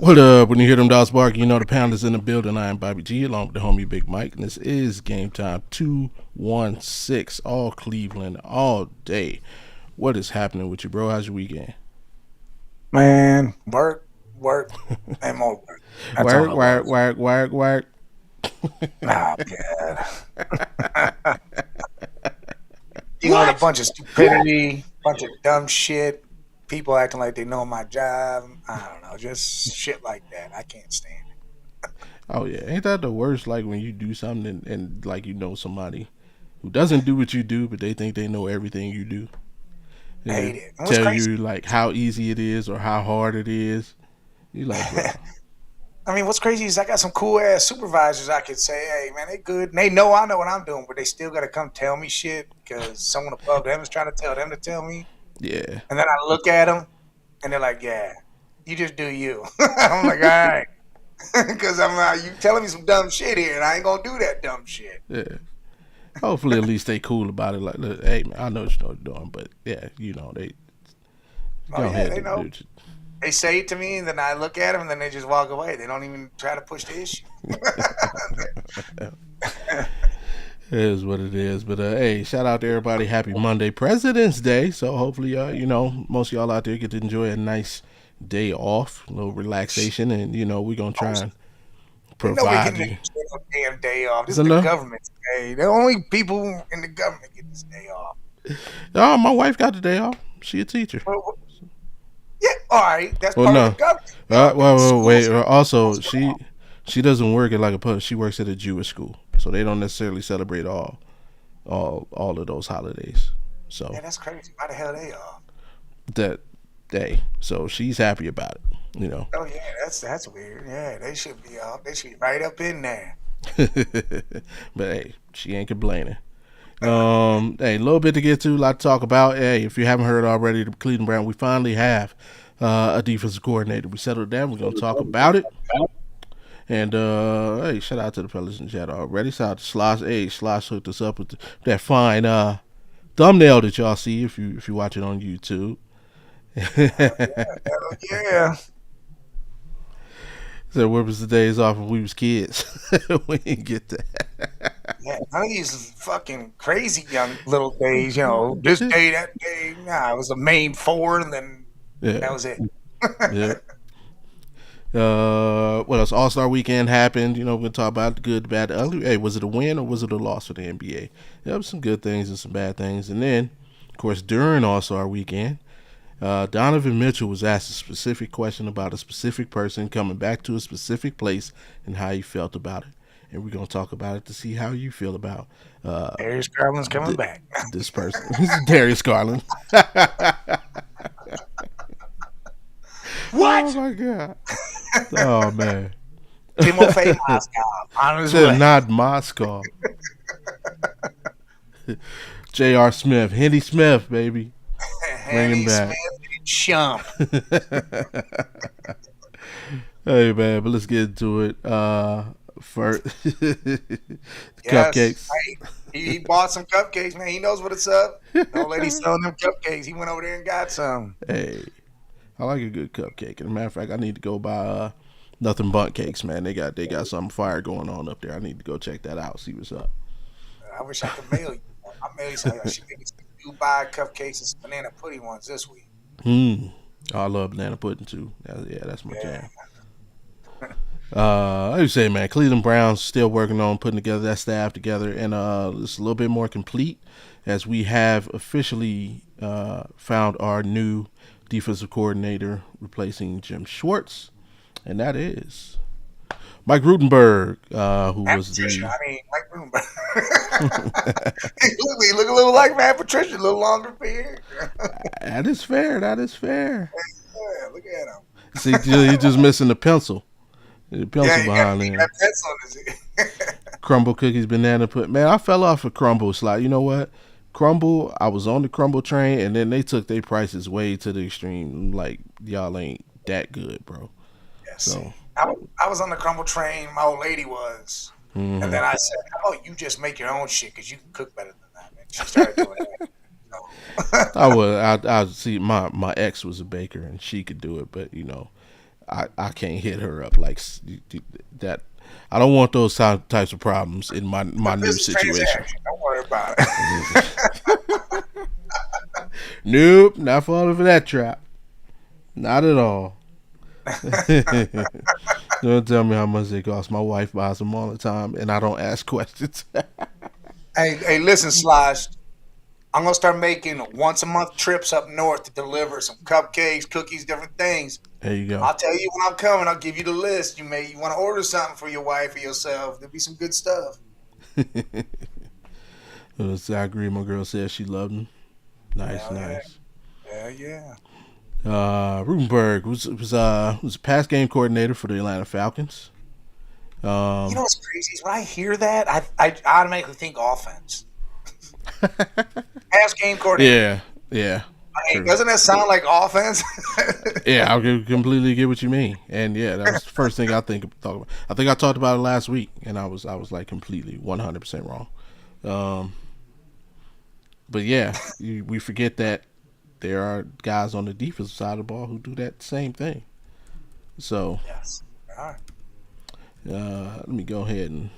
What up? When you hear them dogs bark, you know the pound is in the building. I am Bobby G along with the homie Big Mike, and this is Game Time 216. All Cleveland, all day. What is happening with you, bro? How's your weekend? Man, work, and more work. That's all Work, it work, was. work, work, work. Oh, God. Dealing with a bunch of stupidity, bunch of dumb shit, people acting like they know my job. I don't know, just shit like that. I can't stand Oh yeah, ain't that the worst? Like when you do something and like you know somebody who doesn't do what you do, but they think they know everything you do, it. and they Hate it. And what's tell crazy? you like how easy it is or how hard it is. You like, bro? I mean, what's crazy is I got some cool ass supervisors I could say, hey, man, they good. And they know I know what I'm doing, but they still got to come tell me shit because someone above them is trying to tell them to tell me. Yeah. And then I look at them and they're like, yeah, you just do you. I'm like, all right. Because I'm like, you telling me some dumb shit here, and I ain't gonna do that dumb shit. Yeah. Hopefully, at least they cool about it. Like, look, hey man, I know what you're doing, but yeah, you know they Oh go yeah, ahead they and do know. it. They say it to me, and then I look at them, and then they just walk away. They don't even try to push the issue. It is what it is. But hey, shout out to everybody. Happy Monday, President's Day. So hopefully, most of y'all out there get to enjoy a nice day off, a little relaxation, and we're gonna try and Ain't nobody provide getting you. a damn day off. This is So the no, government's day. The only people in the government get this day off. oh, my wife got the day off. She a teacher. Yeah, all right. That's Well, part of the no. government. Dog. Wait. Schools Also, supposed to go she doesn't work at like a pub. She works at a Jewish school, so they don't necessarily celebrate all of those holidays. Yeah, So that's crazy. Why the hell they off? that day, so she's happy about it. Oh yeah, that's weird. Yeah, they should be off. They should be right up in there. But hey, she ain't complaining. Hey, a little bit to get to, a lot to talk about. Hey, if you haven't heard already, the Cleveland Brown, we finally have a defensive coordinator. We settled down. We're gonna talk about it. And hey, shout out to the fellas in the chat already. Shout out to Slosh. Hey, Slosh hooked us up with that fine thumbnail that y'all see if you watch it on YouTube. Oh yeah. So where was the days off when we was kids? We didn't get that. Yeah, none of these fucking crazy young little days, this day, that day. Nah, it was the main four, and then that Yeah, was it. yeah. What else? All Star Weekend happened. We're gonna talk about the good, the bad, the ugly. Hey, was it a win or was it a loss for the NBA? There was some good things and some bad things. And then, of course, during All Star Weekend, Donovan Mitchell was asked a specific question about a specific person coming back to a specific place and how he felt about it. And we're gonna talk about it to see how you feel about uh, Darius Garland's coming th- back. this person. This is Darius Garland. Oh What? my god. Oh man. Timofey Mozgov on his Said way. not Moscow. J.R. Smith, Hendy Smith, baby, bring him Hanny Smith back. and Chump. Hey man, but let's get into it. First, Yes. cupcakes. Hey, he bought some cupcakes, man. He knows what it's up. The old lady selling them cupcakes. He went over there and got some. Hey, I like a good cupcake. And a matter of fact, I need to go buy nothing but cakes, man. They got some fire going on up there. I need to go check that out. See what's up. I wish I could mail you. I'll mail you some. I should make you some Dubai cupcakes and some banana pudding ones this week. Hmm. Oh, I love banana pudding too. Yeah, that's my Yeah. jam. I would say, man, Cleveland Browns still working on putting together that staff together, and it's a little bit more complete as we have officially found our new defensive coordinator replacing Jim Schwartz, and that is Mike Rutenberg, who Matt was Patricia. the. I mean, Mike Bloomberg. he look a little like Matt Patricia, a little longer beard. That is fair. That is fair. Yeah, look at him. See, he's just missing the pencil. The Yeah, pencil behind he there. got pets on his. Crumble cookies, banana put. Man, I fell off a crumble slide. You know what? Crumble. I was on the crumble train, and then they took their prices way to the extreme. Like y'all ain't that good, bro. Yeah, So, see, I was on the crumble train. My old lady was, and hmm then I said, "How about you just make your own shit because you can cook better than that." And she started doing that. So, I would. I see. My ex was a baker, and she could do it, but I can't hit her up like that. I don't want those types of problems in my new Business situation. transaction. Don't worry about it. Nope, not falling for that trap. Not at all. Don't tell me how much they cost. My wife buys them all the time, and I don't ask questions. Hey, listen, Slosh. I'm gonna start making once a month trips up north to deliver some cupcakes, cookies, different things. There you go. I'll tell you when I'm coming. I'll give you the list. You want to order something for your wife or yourself. There'll be some good stuff. I agree. My girl said she loved them. Nice, Hell yeah. nice. Yeah. Rubenberg was a pass game coordinator for the Atlanta Falcons. You know what's crazy is when I hear that, I automatically think offense. Pass game coordinator. Yeah. Hey, doesn't that sound like offense? Yeah, I completely get what you mean, and yeah, that was the first thing I thought about. I think I talked about it last week, and I was like completely 100% wrong. But yeah, we forget that there are guys on the defensive side of the ball who do that same thing. So, yes. All right. let me go ahead and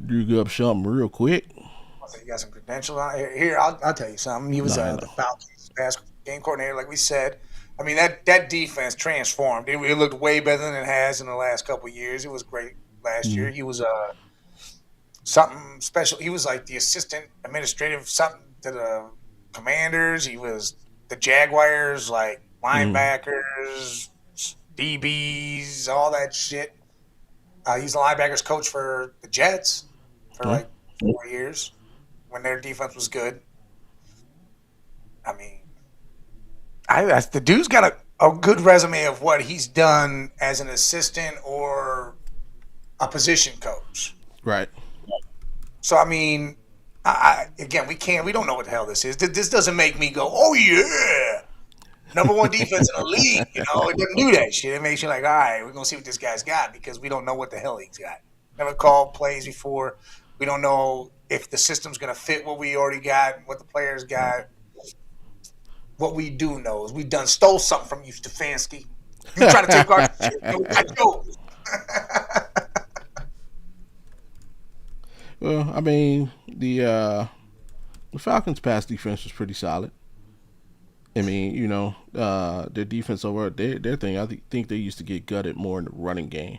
dig up something real quick. You got some credentials on here. I'll tell you something. He was the Falcons pass game coordinator, like we said. I mean that defense transformed. It looked way better than it has in the last couple of years. It was great last year. He was something special. He was like the assistant administrative something to the Commanders. He was the Jaguars, like linebackers, DBs, all that shit. He's the linebackers coach for the Jets for like 4 years when their defense was good. I mean, the dude's got a good resume of what he's done as an assistant or a position coach. Right. So I mean, again, we don't know what the hell this is. This doesn't make me go, oh yeah, #1 defense in the league. You know, it doesn't do that shit. It makes you like, all right, we're gonna see what this guy's got because we don't know what the hell he's got. Never called plays before. We don't know if the system's gonna fit what we already got, what the players got. What we do know is we done stole something from you, Stefanski. You trying to take our shit? I know. Well, I mean, the Falcons' pass defense was pretty solid. I mean, you know, their defense over their thing. I think they used to get gutted more in the running game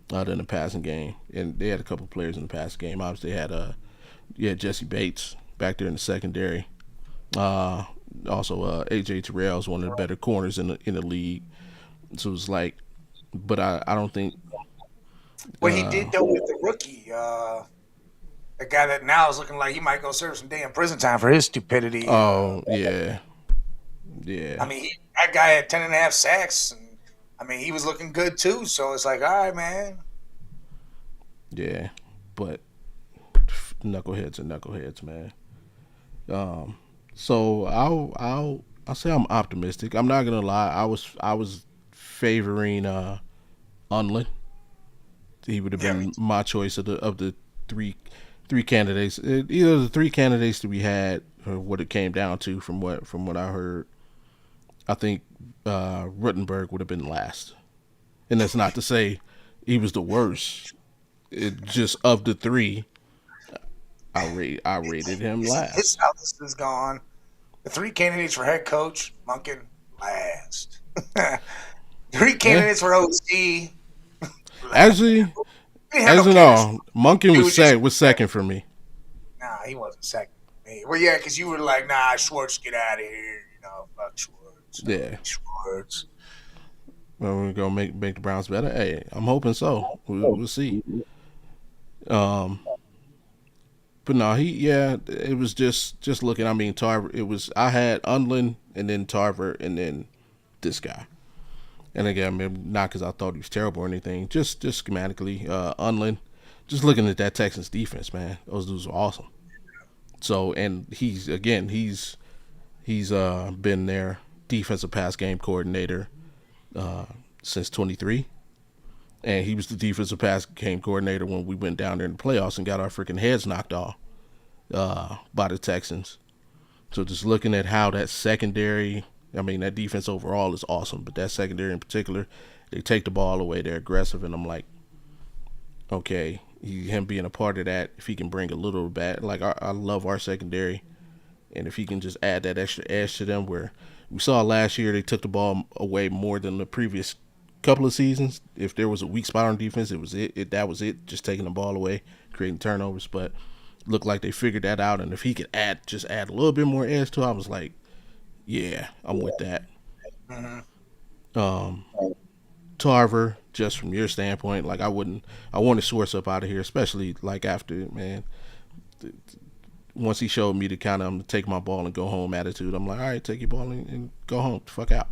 than the passing game, and they had a couple of players in the passing game. Obviously, they had Jesse Bates back there in the secondary. Also, AJ Terrell is one of the better corners in the league. So it was like, but I don't think what he did though with the rookie. The guy that now is looking like he might go serve some damn prison time for his stupidity. Oh, yeah. I mean, that guy had 10.5 sacks, and I mean, he was looking good too. So it's like, all right, man. Yeah, but knuckleheads are knuckleheads, man. So I'll say I'm optimistic. I'm not gonna lie. I was favoring Unlin. He would have been my choice of the three candidates. Either the three candidates that we had, or what it came down to, from what I heard, I think Ruttenberg would have been last. And that's not to say he was the worst. It just of the three, I rated him last. His house is gone. The three candidates for head coach, Monken last. Three candidates for OC. Actually, no, Monken was second for me. Nah, he wasn't second for me. Well, yeah, because you were like, nah, Schwartz, get out of here. You know, fuck Schwartz. Yeah. Schwartz. Well, we're gonna make the Browns better. Hey, I'm hoping so. We'll see. But no, it was just looking. I mean, Tarver. I had Unlin and then Tarver and then this guy. And again, I mean, not because I thought he was terrible or anything. Just schematically, Unlin. Just looking at that Texans defense, man. Those dudes are awesome. So, and he's been their defensive pass game coordinator since 23. And he was the defensive pass game coordinator when we went down there in the playoffs and got our freaking heads knocked off by the Texans. So just looking at how that secondary I mean, that defense overall is awesome, but that secondary in particular, they take the ball away, they're aggressive, and I'm like, okay, him being a part of that, if he can bring a little bit, like I love our secondary, and if he can just add that extra edge to them, where we saw last year they took the ball away more than the previous couple of seasons. If there was a weak spot on defense, it was that was it, just taking the ball away, creating turnovers. But looked like they figured that out, and if he could add a little bit more edge to it, I was like, yeah, I'm with that. Mm-hmm. Um, Tarver, just from your standpoint, like I want to source up out of here, especially like after, man, once he showed me the kind of take my ball and go home attitude. I'm like, all right, take your ball and go home, fuck out.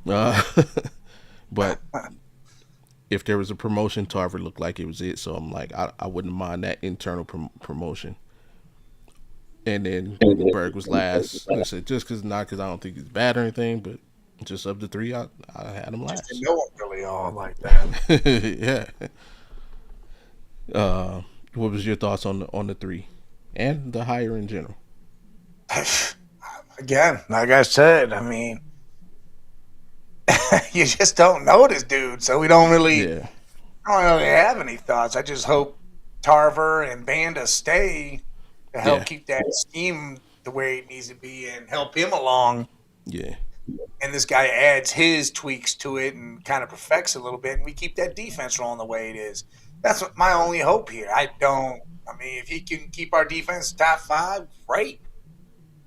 Uh, but if there was a promotion, Tarver looked like it was it. So I'm like, I wouldn't mind that internal promotion. And then Berg was last. Like I said, just because not because I don't think he's bad or anything, but just of the three, I had him Just last. no one really all like that. Yeah. What was your thoughts on the three and the higher in general? Again, like I said, I mean, you just don't know this dude, so we don't really, Yeah. I don't really have any thoughts. I just hope Tarver and Banda stay to help Yeah. keep that scheme the way it needs to be and help him along. Yeah. And this guy adds his tweaks to it and kind of perfects it a little bit, and we keep that defense rolling the way it is. That's what my only hope here. I mean, if he can keep our defense top 5, great.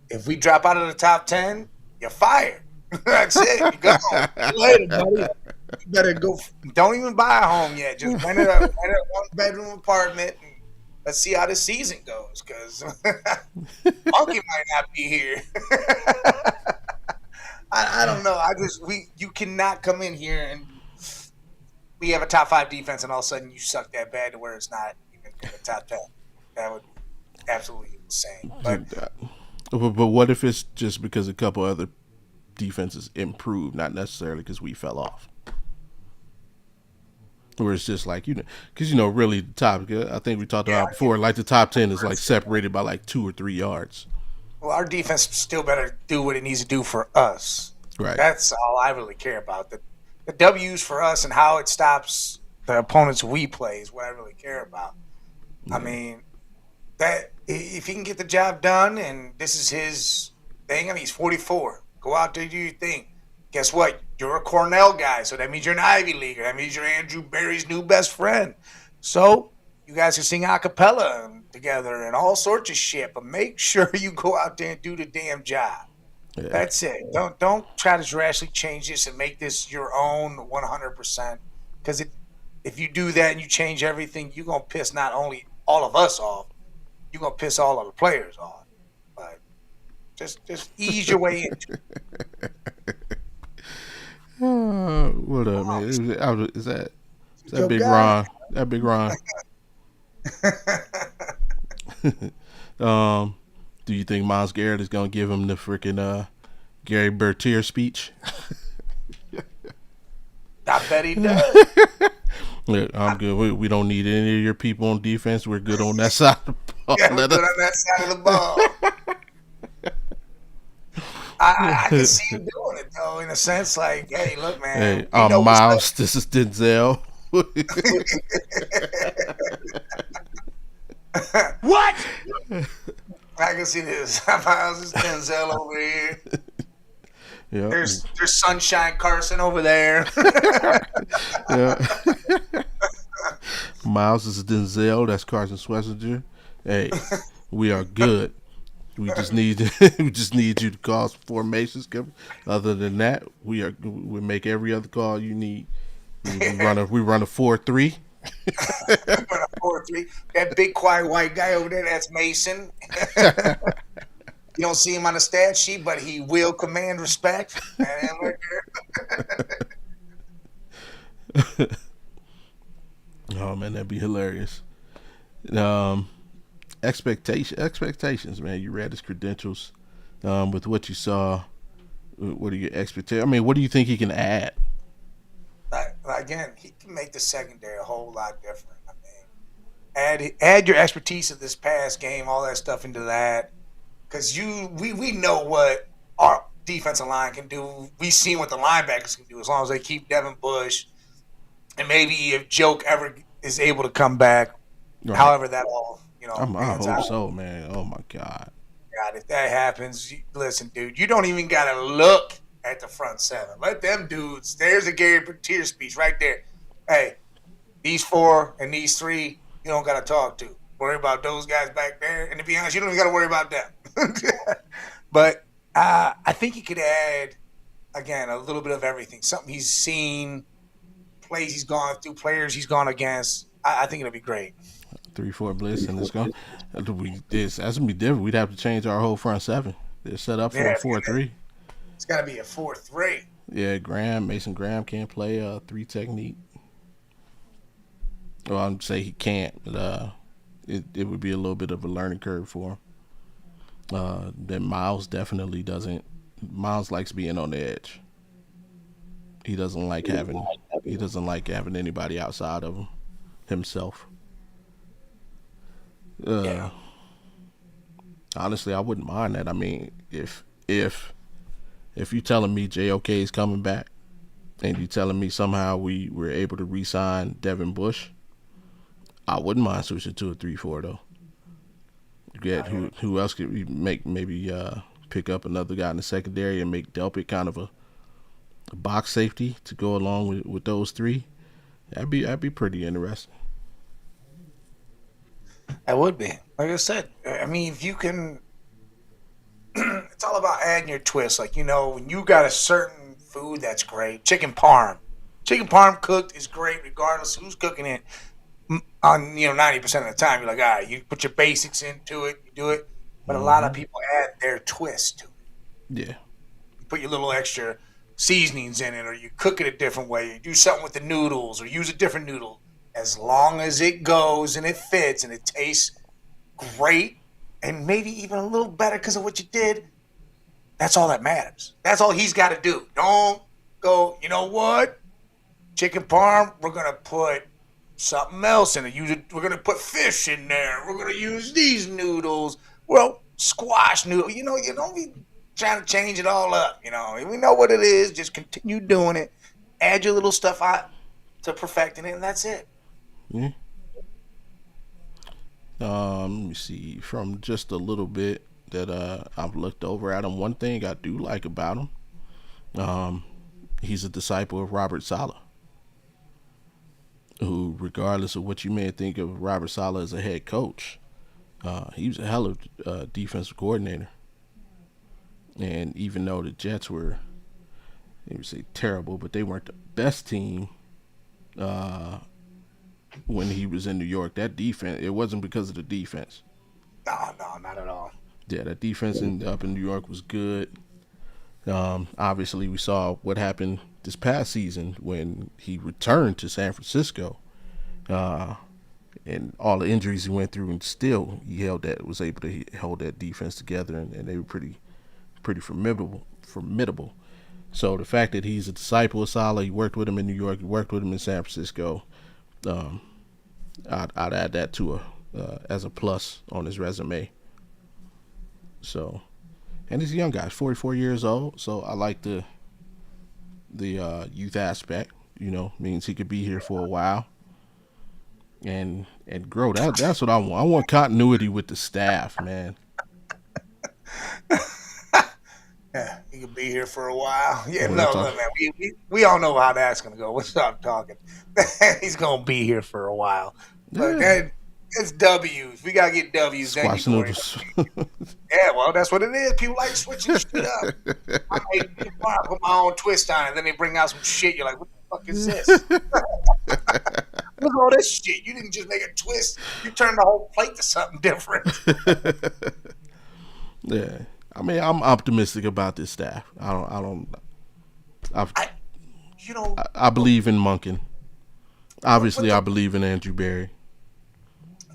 If we drop out of the top 10, you're fired. That's it. You go. See you later, buddy. You better go. Don't even buy a home yet. Just rent a 1-bedroom apartment and let's see how the season goes. Because Monkey might not be here. I don't know. You cannot come in here and we have a top 5 defense and all of a sudden you suck that bad to where it's not even in the top 10. That would be absolutely insane. But what if it's just because a couple other defenses improved, not necessarily because we fell off? Where it's just like, because really the top. I think we talked about before. Like the top 10 is like separated by like 2 or 3 yards. Well, our defense still better do what it needs to do for us. Right. That's all I really care about. The W's for us and how it stops the opponents we play is what I really care about. Yeah. I mean, that if he can get the job done and this is his thing, I mean, he's 44. Go out there, do your thing. Guess what? You're a Cornell guy, so that means you're an Ivy Leaguer. That means you're Andrew Berry's new best friend. So you guys can sing a cappella together and all sorts of shit, but make sure you go out there and do the damn job. Yeah. That's it. Don't try to drastically change this and make this your own 100%. Because if you do that and you change everything, you're going to piss not only all of us off, you're going to piss all of the players off. But just ease your way into it. What up, man? Is that Big guy? Ron? That Big Ron. Do you think Myles Garrett is gonna give him the freaking Gary Bertier speech? I bet he does. Look, I'm good. We don't need any of your people on defense. We're good on that side of the ball. Yeah, we're good on that side of the ball. I can see him doing it though, in a sense. Like, hey, look, man. Hey, I'm Miles. This is Denzel. What? I can see this. Miles is Denzel over here. Yep. There's Sunshine Carson over there. Yeah. Miles is Denzel. That's Carson Schlesinger. Hey, we are good. We just need you to call some formations. Other than that, we make every other call you need. We run a 4-3. We run a 4-3. That big quiet white guy over there, that's Mason. You don't see him on the stat sheet, but he will command respect. Oh man, that'd be hilarious. Expectations, man. You read his credentials. With what you saw, what are your expectations? I mean, what do you think he can add? Again, he can make the secondary a whole lot different. I mean, add your expertise of this past game, all that stuff into that, because we know what defensive line can do. We've seen what the linebackers can do as long as they keep Devin Bush, and maybe if Joke ever is able to come back, Right. however that all I pans hope out. so, man. Oh my God. God, if that happens, listen, dude, you don't even gotta look at the front seven. Let them dudes. There's a Gary Bertier speech right there. Hey, these four and these three, you don't gotta talk to. Worry about those guys back there, and to be honest, you don't even gotta worry about them. But I think he could add again a little bit of everything. Something he's seen, plays he's gone through, players he's gone against. I think it'll be great. 3-4 blitz, and it's going. That's gonna be different. We'd have to change our whole front seven. They're set up for Yeah, a 4-3. it's got to be a 4-3. Yeah, Mason Graham can't play a three technique. Well, I'm say he can't, but it would be a little bit of a learning curve for him. That Miles definitely doesn't. Miles likes being on the edge. He doesn't like having. He doesn't like having anybody outside of himself. Yeah. Uh, Honestly, I wouldn't mind that. I mean, if you telling me JOK is coming back, and you telling me somehow we were able to re-sign Devin Bush, I wouldn't mind switching to a 3-4 though. You get who else could we make maybe pick up another guy in the secondary and make Delpit kind of a box safety to go along with those three. That'd be pretty interesting. That would be. Like I said, I mean, if you can, it's all about adding your twist. Like, when you got a certain food that's great, chicken parm. Chicken parm cooked is great regardless of who's cooking it. On 90% of the time, you're like, all right, you put your basics into it, you do it. But a lot of Mm-hmm. people add their twist to it. Yeah. You put your little extra seasonings in it, or you cook it a different way. You do something with the noodles, or use a different noodle. As long as it goes and it fits and it tastes great, and maybe even a little better because of what you did, that's all that matters. That's all he's got to do. Don't go, you know what? Chicken parm, we're going to put something else in it. We're going to put fish in there. We're going to use these noodles. Well, squash noodle. You don't be trying to change it all up. We know what it is. Just continue doing it. Add your little stuff out to perfecting it, and that's it. Yeah. Let me see. From just a little bit that I've looked over at him, one thing I do like about him, um, he's a disciple of Robert Saleh, who, regardless of what you may think of Robert Saleh as a head coach, he was a hell of a defensive coordinator. And even though the Jets were, they would say terrible, but they weren't the best team uh, when he was in New York. That defense, it wasn't because of the defense. No, no, not at all. Yeah, that defense up in New York was good. Obviously, we saw what happened this past season when he returned to San Francisco, uh, and all the injuries he went through, and still he was able to hold that defense together, and they were pretty formidable. Formidable. So the fact that he's a disciple of Saleh, he worked with him in New York, he worked with him in San Francisco. Um, I'd add that to as a plus on his resume. So, and he's a young guy, 44 years old. So I like the youth aspect. Means he could be here for a while and grow. That's what I want. I want continuity with the staff, man. Yeah, he could be here for a while. Yeah, When I no, talk, look, man, we all know how that's gonna go. We'll stop talking. He's gonna be here for a while. Look, yeah, it's W's. We gotta get W's. Then you squash can worry about noodles. it. Yeah, well, that's what it is. People like switching shit up. I put my own twist on it. Then they bring out some shit. You're like, what the fuck is this? Look at all this shit. You didn't just make a twist. You turned the whole plate to something different. Yeah, I mean, I'm optimistic about this staff. I've, I, you know, I believe in Munkin. what Obviously, the I believe in Andrew Barry.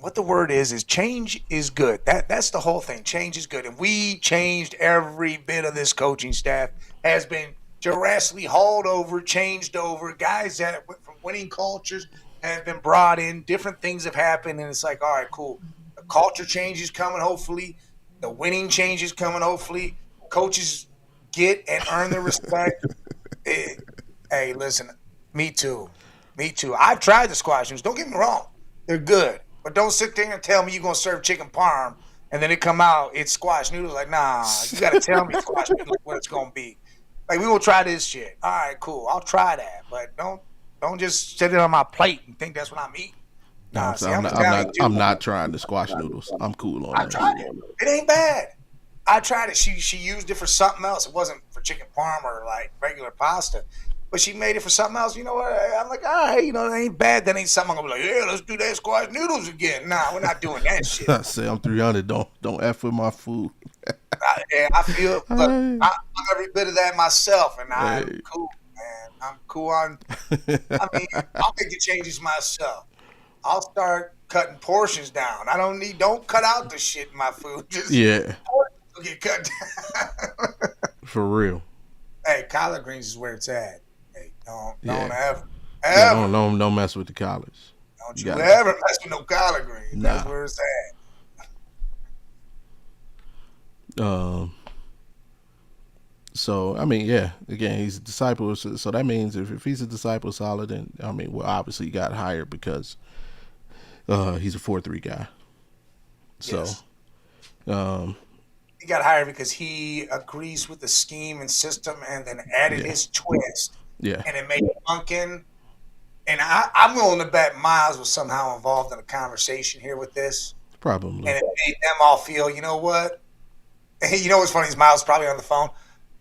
what the word is change is good. That's the whole thing. Change is good, and we changed every bit of this coaching staff has been drastically hauled over, changed over. Guys that went from winning cultures have been brought in. Different things have happened, and it's like, all right, cool. The culture change is coming. Hopefully, the winning change is coming. Hopefully, coaches get and earn the respect, hey, listen, me too. Me too. I've tried the squash noodles. Don't get me wrong. They're good. But don't sit there and tell me you're going to serve chicken parm and then it come out, it's squash noodles. Like, nah, you got to tell me squash noodles what it's going to be. Like, we will try this shit. All right, cool. I'll try that. But don't just sit it on my plate and think that's what I'm eating. No, Nah, see, I'm not trying the squash noodles. I'm cool on I that. tried it. It ain't bad. I tried it. She used it for something else. It wasn't for chicken parm or like regular pasta, but she made it for something else. You know what? I'm like, all right, it ain't bad. That ain't something I'm gonna be like, yeah, let's do that squash noodles again. Nah, we're not doing that shit. I say I'm 300. Don't F with my food. I feel, look, I'm every bit of that myself, and I'm cool, man. I'm cool on. I mean, I'll make the changes myself. I'll start cutting portions down. Don't cut out the shit in my food. Just get cut down. For real. Hey, collard greens is where it's at. Hey, don't ever. Yeah, don't mess with the collards. Don't you ever mess with no collard greens. Nah. That's where it's at. So I mean, yeah. Again, he's a disciple. So that means if he's a disciple of Solid, then I mean, well, obviously he got hired because he's a 4-3 guy. So, yes. He got hired because he agrees with the scheme and system, and then added his twist. Yeah, and it made Duncan. And I'm willing to bet Miles was somehow involved in a conversation here with this. Probably. And it made them all feel, you know what? You know what's funny is Miles probably on the phone.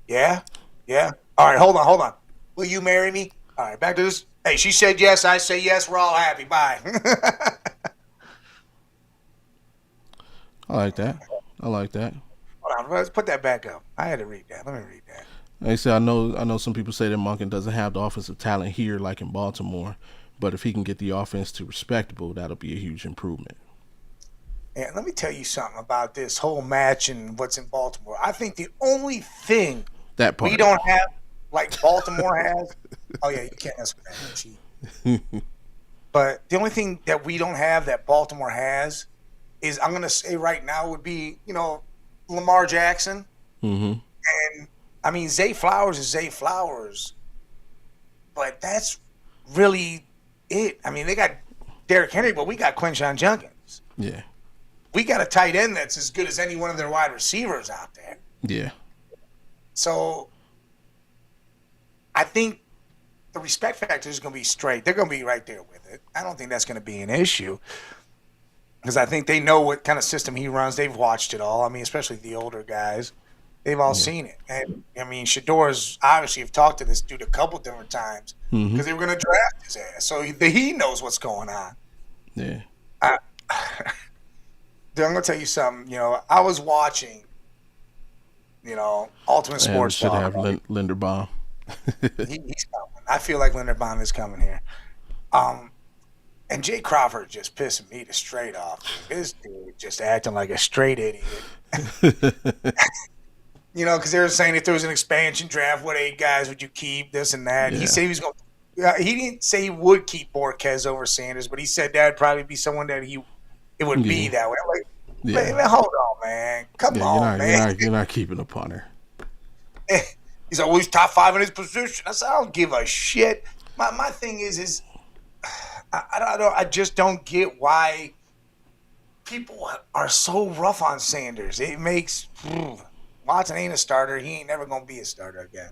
Yeah. All right, hold on. Will you marry me? All right, back to this. Hey, she said yes. I say yes. We're all happy. Bye. I like that. Hold on, let's put that back up. I had to read that. Let me read that. Like I said, I know some people say that Monken doesn't have the offensive talent here like in Baltimore, but if he can get the offense to respectable, that'll be a huge improvement. And let me tell you something about this whole match and what's in Baltimore. I think the only thing that part we don't have, like Baltimore has, oh yeah, you can't mess with that. Cheat. But the only thing that we don't have that Baltimore has is, I'm going to say right now, would be, Lamar Jackson. Mm-hmm. And, I mean, Zay Flowers is Zay Flowers. But that's really it. I mean, they got Derrick Henry, but we got Quinshon Judkins. Yeah. We got a tight end that's as good as any one of their wide receivers out there. Yeah. So I think the respect factor is going to be straight. They're going to be right there with it. I don't think that's going to be an issue because I think they know what kind of system he runs. They've watched it all. I mean, especially the older guys. They've all seen it. And, I mean, Shador's obviously have talked to this dude a couple different times because they were going to draft his ass. So he knows what's going on. Yeah. Dude, I'm going to tell you something. I was watching, Ultimate Sports should have Linderbaum. He's coming. I feel like Linderbaum is coming here. And Jay Crawford just pissing me to straight off. Dude. This dude just acting like a straight idiot. Because they were saying if there was an expansion draft, what 8 guys would you keep, this and that. Yeah. He said he was going to he didn't say he would keep Borquez over Sanders, but he said that would probably be someone that it would be that way. I'm like, man, hold on, man. Come on, man. You're not keeping a punter. He's always top 5 in his position. I said, I don't give a shit. My thing is I just don't get why people are so rough on Sanders. It makes Watson ain't a starter. He ain't never gonna be a starter again.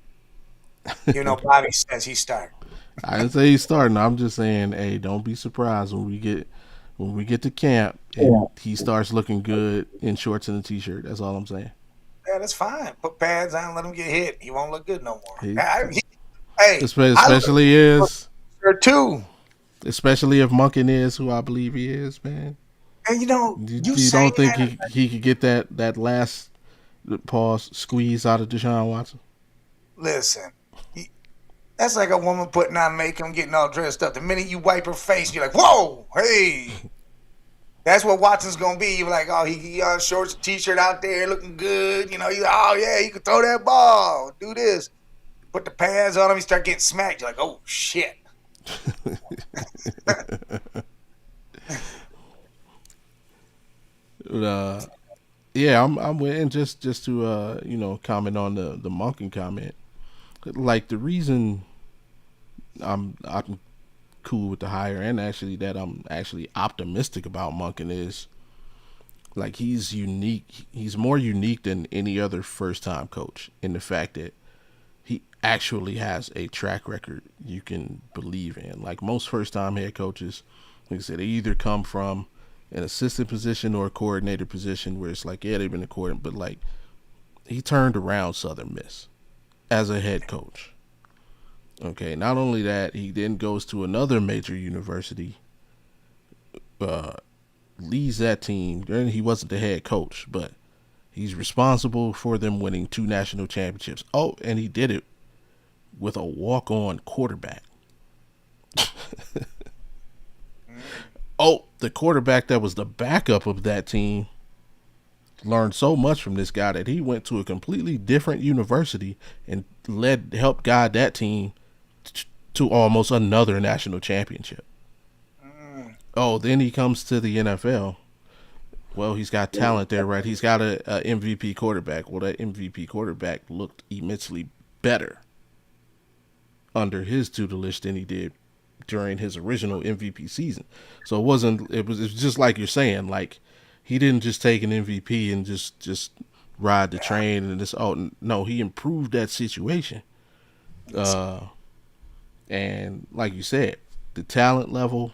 Bobby says he's starting. I didn't say he's starting. I'm just saying, hey, don't be surprised when we get to camp and he starts looking good in shorts and a t-shirt. That's all I'm saying. Yeah, that's fine. Put pads on, let him get hit. He won't look good no more. Especially if Monken is who I believe he is, man. And you don't think he could get that last pause squeeze out of Deshaun Watson? Listen, that's like a woman putting on makeup and getting all dressed up. The minute you wipe her face, you're like, whoa, hey. That's what Watson's going to be. You're like, oh, he on shorts, t-shirt out there looking good. You're like, oh, yeah, he can throw that ball. Do this. Put the pads on him, he start getting smacked. You're like, oh, shit. Yeah, I'm with, and just to comment on the Monken comment. Like the reason I'm cool with the hire, and actually that I'm actually optimistic about Monken is like he's unique. He's more unique than any other first time coach in the fact that he actually has a track record you can believe in. Like most first time head coaches, like I said, they either come from an assistant position or a coordinator position where it's like, yeah, they've been a coordinator, but like he turned around Southern Miss as a head coach. Okay, not only that, he then goes to another major university, uh, leads that team. And he wasn't the head coach, but he's responsible for them winning 2 national championships. Oh, and he did it with a walk-on quarterback. Oh, the quarterback that was the backup of that team learned so much from this guy that he went to a completely different university and helped guide that team to almost another national championship. Oh, then he comes to the NFL. Well, he's got talent there, right? He's got a MVP quarterback. Well, that MVP quarterback looked immensely better under his tutelage than he did during his original MVP season. So it wasn't. It was just like you're saying. Like he didn't just take an MVP and just ride the train and this. Oh no, he improved that situation. Uh, and like you said, the talent level,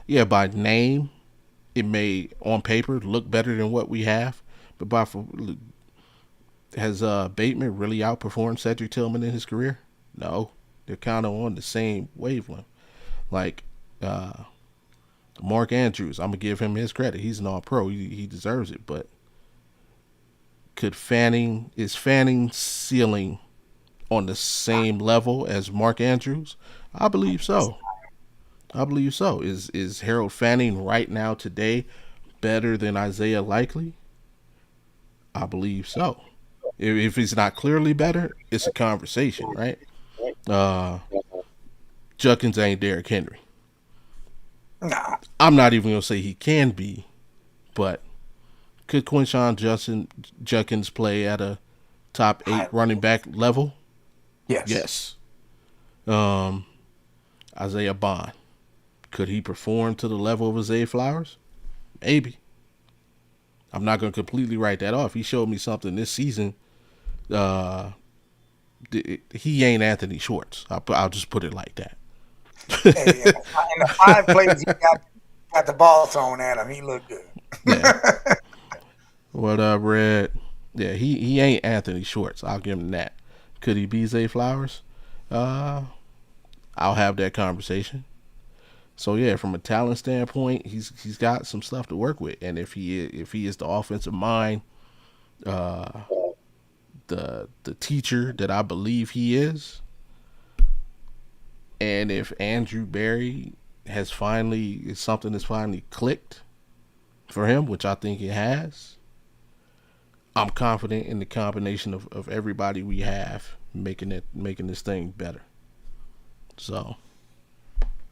yeah, by name, it may on paper look better than what we have, but has Bateman really outperformed Cedric Tillman in his career? No, they're kind of on the same wavelength. Like Mark Andrews, I'm gonna give him his credit. He's an All Pro. He deserves it. But is Fanning ceiling on the same level as Mark Andrews? I believe so. I believe so. Is Harold Fanning right now today better than Isaiah Likely? I believe so. If it's not clearly better, it's a conversation, right? Uh, Judkins ain't Derrick Henry. No. I'm not even gonna say he can be, but could Quinshawn Judkins play at a top 8 running back level? Yes. Yes. Um, Isaiah Bond, could he perform to the level of Isaiah Flowers? Maybe. I'm not gonna completely write that off. He showed me something this season. Uh, he ain't Anthony Schwartz. I'll just put it like that. Hey, in the 5 plays he got the ball thrown at him, he looked good. Yeah. What up, Red? Yeah, he ain't Anthony Schwartz. I'll give him that. Could he be Zay Flowers? Uh, I'll have that conversation. So yeah, from a talent standpoint, he's got some stuff to work with, and if he is the offensive mind, uh, the teacher that I believe he and if Andrew Berry is something that's finally clicked for him, which I think it has, I'm confident in the combination of everybody we have making this thing better. So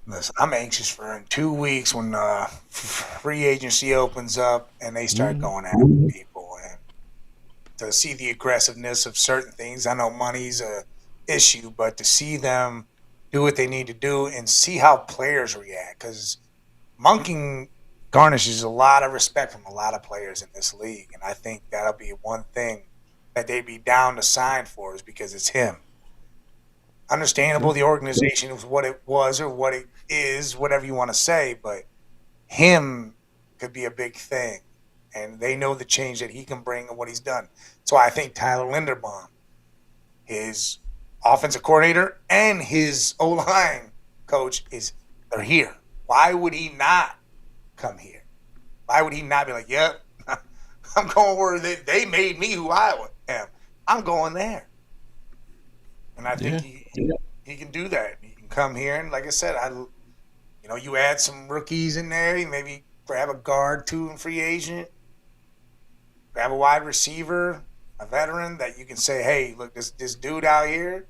Listen, I'm anxious for in 2 weeks when free agency opens up and they start going after people and to see the aggressiveness of certain things. I know money's a issue, but to see them do what they need to do and see how players react, because Monking garnishes a lot of respect from a lot of players in this league, and I think that'll be one thing that they'd be down to sign for is because it's him. Understandable, the organization was what it was or what it is, whatever you want to say, but him could be a big thing. And they know the change that he can bring and what he's done. So I think Tyler Linderbaum, his offensive coordinator and his O-line coach, they're here. Why would he not come here? Why would he not be like, yep, I'm going where they made me who I am. I'm going there. And I think he can do that. He can come here and, like I said, you add some rookies in there. You maybe grab a guard too in free agent. Grab a wide receiver, a veteran that you can say, hey, look, this dude out here.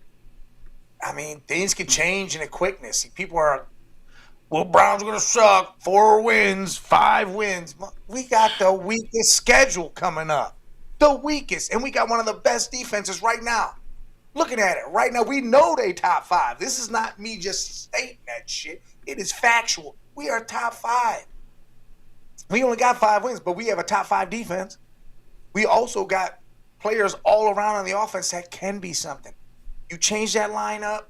I mean, things can change in a quickness. People are Well, Browns are going to suck. 4 wins, 5 wins. We got the weakest schedule coming up. The weakest. And we got one of the best defenses right now. Looking at it right now, we know they top 5. This is not me just stating that shit. It is factual. We are top 5. We only got 5 wins, but we have a top 5 defense. We also got players all around on the offense that can be something. You change that lineup.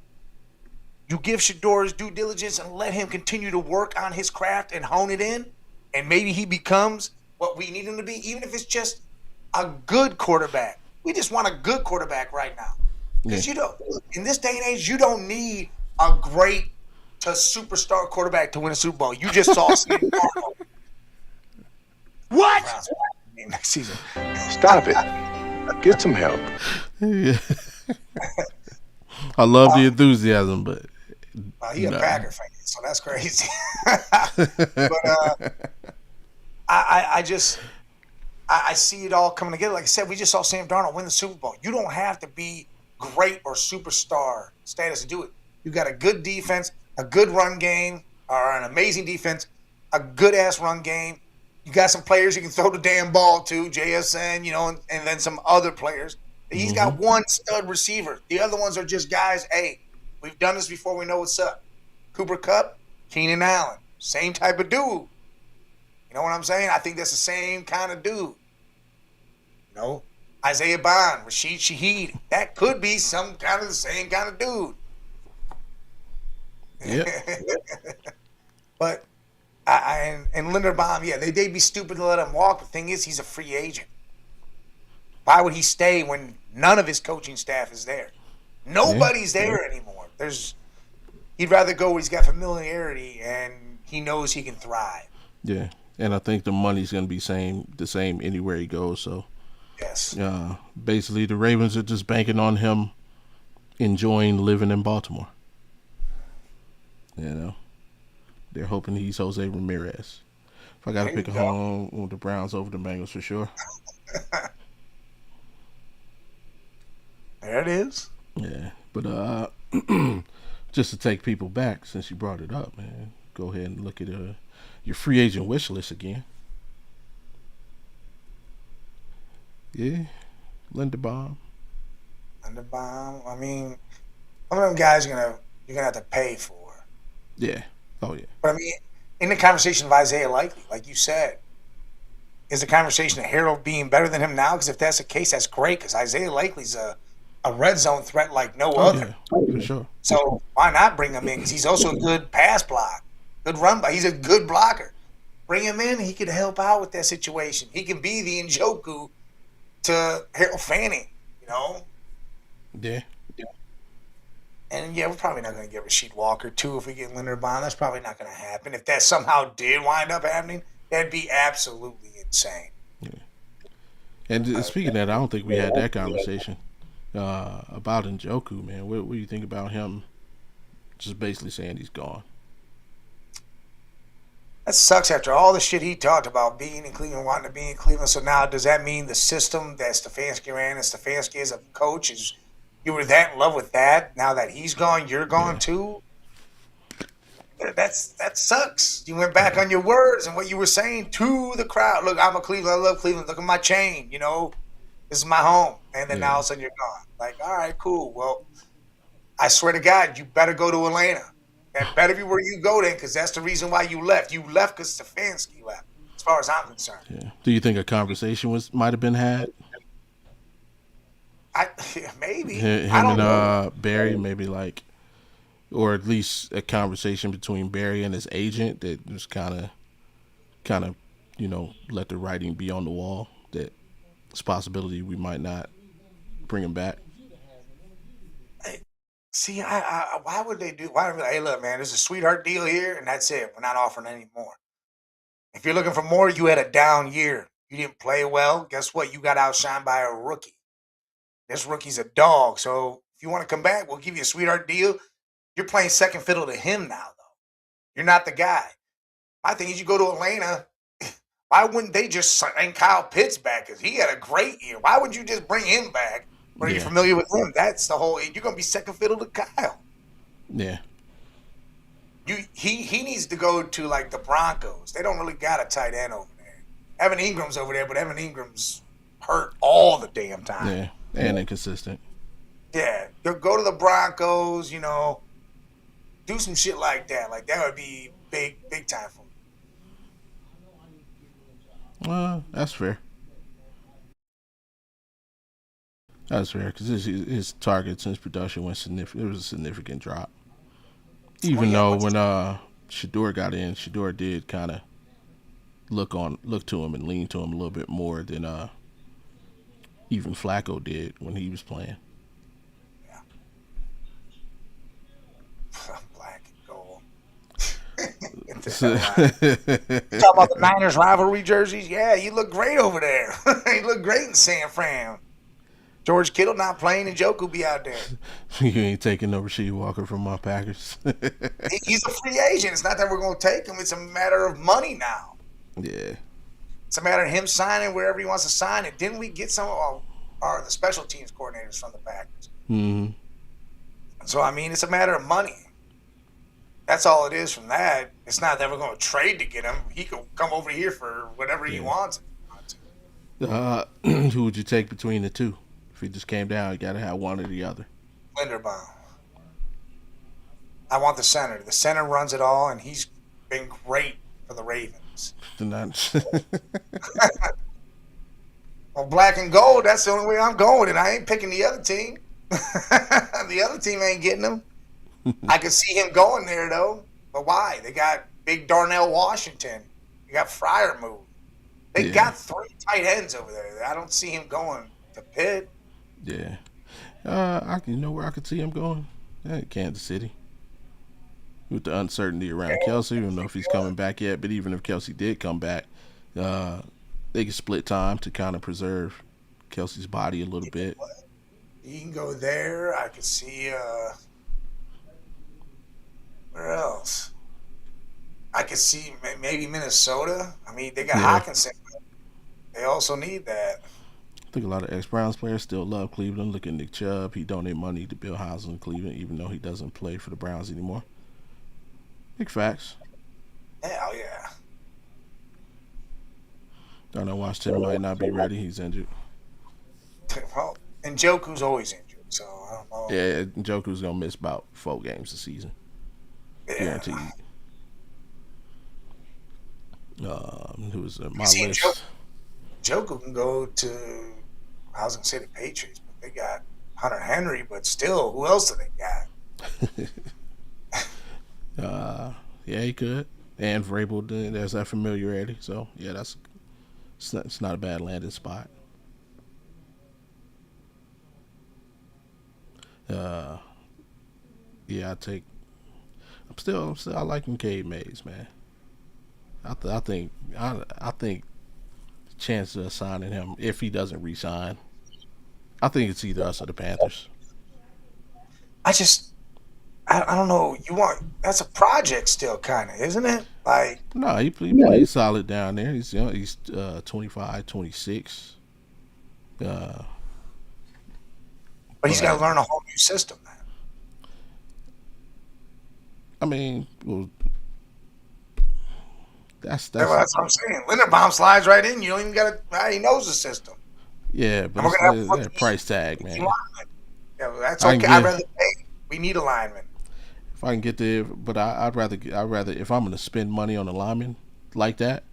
You give Shador his due diligence and let him continue to work on his craft and hone it in, and maybe he becomes what we need him to be, even if it's just a good quarterback. We just want a good quarterback right now. Because you don't, in this day and age, you don't need a great to superstar quarterback to win a Super Bowl. You just saw Sam Darnold. What? Next season. Stop it. Get some help. Yeah. I love the enthusiasm, but he a Packer fan, so that's crazy. But I see it all coming together. Like I said, we just saw Sam Darnold win the Super Bowl. You don't have to be great or superstar status to do it. You got a good defense, a good run game, or an amazing defense, a good ass run game. You got some players you can throw the damn ball to, JSN, and then some other players. He's got one stud receiver. The other ones are just guys, hey, we've done this before, we know what's up. Cooper Kupp, Keenan Allen, same type of dude. You know what I'm saying? I think that's the same kind of dude. Isaiah Bond, Rashid Shaheed, that could be some kind of the same kind of dude. Yeah. But and Linderbaum, yeah, they'd be stupid to let him walk. The thing is, he's a free agent. Why would he stay when none of his coaching staff is there? Nobody's there anymore. He'd rather go where he's got familiarity and he knows he can thrive. Yeah, and I think the money's going to be the same anywhere he goes. So, yes. Basically, the Ravens are just banking on him enjoying living in Baltimore. They're hoping he's Jose Ramirez. If I got to pick a home with the Browns over the Bengals for sure. There it is. Yeah, but just to take people back, since you brought it up, man, go ahead and look at your free agent wish list again. Yeah, Linderbaum. I mean, some of them guys you're gonna have to pay for. Yeah. Oh yeah. But I mean, in the conversation of Isaiah Likely, like you said, is the conversation of Harold being better than him now? Because if that's the case, that's great. Because Isaiah Likely's a red zone threat like no other. Yeah, for sure. So why not bring him in? Because he's also a good pass block, good run block. He's a good blocker. Bring him in. He could help out with that situation. He can be the Njoku to Harold Fanning. Yeah. And yeah, we're probably not going to get Rasheed Walker too if we get Linderbaum. That's probably not going to happen. If that somehow did wind up happening, that'd be absolutely insane. Yeah. And speaking of that, I don't think we had that conversation about Njoku, man. What do you think about him just basically saying he's gone? That sucks after all the shit he talked about being in Cleveland, wanting to be in Cleveland. So now does that mean the system that Stefanski ran and Stefanski as a coach is... You were that in love with that. Now that he's gone, you're gone too. That sucks. You went back on your words and what you were saying to the crowd. Look, I'm a Cleveland. I love Cleveland. Look at my chain. This is my home. And then now all of a sudden you're gone. Like, all right, cool. Well, I swear to God, you better go to Atlanta. That better be where you go then, because that's the reason why you left. You left because Stefanski left, as far as I'm concerned. Yeah. Do you think a conversation might have been had? Maybe him and Barry, maybe or at least a conversation between Barry and his agent that just kind of let the writing be on the wall that it's a possibility we might not bring him back. See, why would they do? Hey, look, man, there's a sweetheart deal here, and that's it. We're not offering any more. If you're looking for more, you had a down year. You didn't play well. Guess what? You got outshined by a rookie. This rookie's a dog. So if you want to come back, we'll give you a sweetheart deal. You're playing second fiddle to him now, though. You're not the guy. My thing is you go to Atlanta, why wouldn't they just sign Kyle Pitts back? Because he had a great year. Why wouldn't you just bring him back? Are you familiar with him? That's the whole – you're going to be second fiddle to Kyle. Yeah. He needs to go to like the Broncos. They don't really got a tight end over there. Evan Ingram's over there, but Evan Ingram's hurt all the damn time. Yeah, and inconsistent. Yeah, go to the Broncos. Do some shit like that. Like that would be big time for me. That's fair. That's fair because his targets and his production went significant. It was a significant drop. Even though when Shador got in, Shador did kind of look to him and lean to him a little bit more than even Flacco did when he was playing. Yeah. Black and gold. Talk about the Niners rivalry jerseys? Yeah, you look great over there. You look great in San Fran. George Kittle not playing and Njoku be out there. You ain't taking no Rasheed Walker from my Packers. He's a free agent. It's not that we're going to take him. It's a matter of money now. Yeah. It's a matter of him signing wherever he wants to sign it. Didn't we get some of the special teams coordinators from the Packers? Mm-hmm. So, I mean, it's a matter of money. That's all it is from that. It's not that we're going to trade to get him. He can come over here for whatever he wants. Who would you take between the two? If he just came down, you got to have one or the other. Linderbaum. I want the center. The center runs it all, and he's been great for the Ravens. Well, black and gold, that's the only way I'm going, and I ain't picking the other team. The other team ain't getting him. I could see him going there, though. But why? They got big Darnell Washington. They got Freiermuth. They got 3 tight ends over there. I don't see him going to Pitt. Yeah. You know where I could see him going? Kansas City. With the uncertainty around Kelsey, we don't know if he's coming back yet, but even if Kelsey did come back, they could split time to kind of preserve Kelsey's body a little bit. You can go there. I could see where else? I could see maybe Minnesota. I mean, they got Hawkinson. They also need that. I think a lot of ex-Browns players still love Cleveland. Look at Nick Chubb. He donated money to Bill Houser in Cleveland, even though he doesn't play for the Browns anymore. Big facts. Hell yeah. Darnell Washington might not be ready. He's injured. Well, and Njoku's always injured, so I don't know. Yeah, Njoku's going to miss about 4 games this season. Yeah. Guaranteed. Who was on my list? Njoku can go to, I was going to say the Patriots, but they got Hunter Henry, but still, who else do they got? Yeah, he could. And Vrabel, there's that familiarity. So, yeah, it's not a bad landing spot. Yeah, I like Cade Mays, man. I think the chance of signing him, if he doesn't re-sign, I think it's either us or the Panthers. I don't know. That's a project still, kind of, isn't it? Like, no, he plays solid down there. He's 25, 26. But he's got to learn a whole new system, man. I mean, well, that's what I'm saying. Linderbaum slides right in. You don't even got to. He knows the system. Yeah, but it's a price tag, man. Yeah, that's okay. I'd rather pay. We need a lineman. If I can get there, but I'd rather if I'm going to spend money on a lineman like that,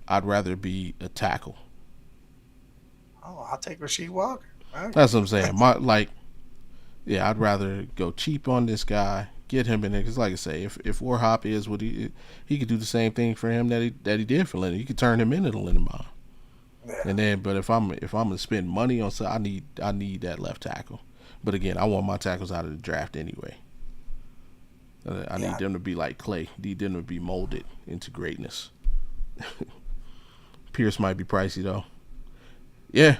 I'd rather be a tackle. Oh, I'll take Rasheed Walker. Right. That's what I'm saying. I'd rather go cheap on this guy, get him in there. Because, like I say, if Warhop is what he could do the same thing for him that he did for Leonard. He could turn him into the Linderbaum. Yeah. And then, but if I'm gonna spend money on something, I need that left tackle. But again, I want my tackles out of the draft anyway. I need them to be like clay. Need them to be molded into greatness. Pierce might be pricey though. Yeah,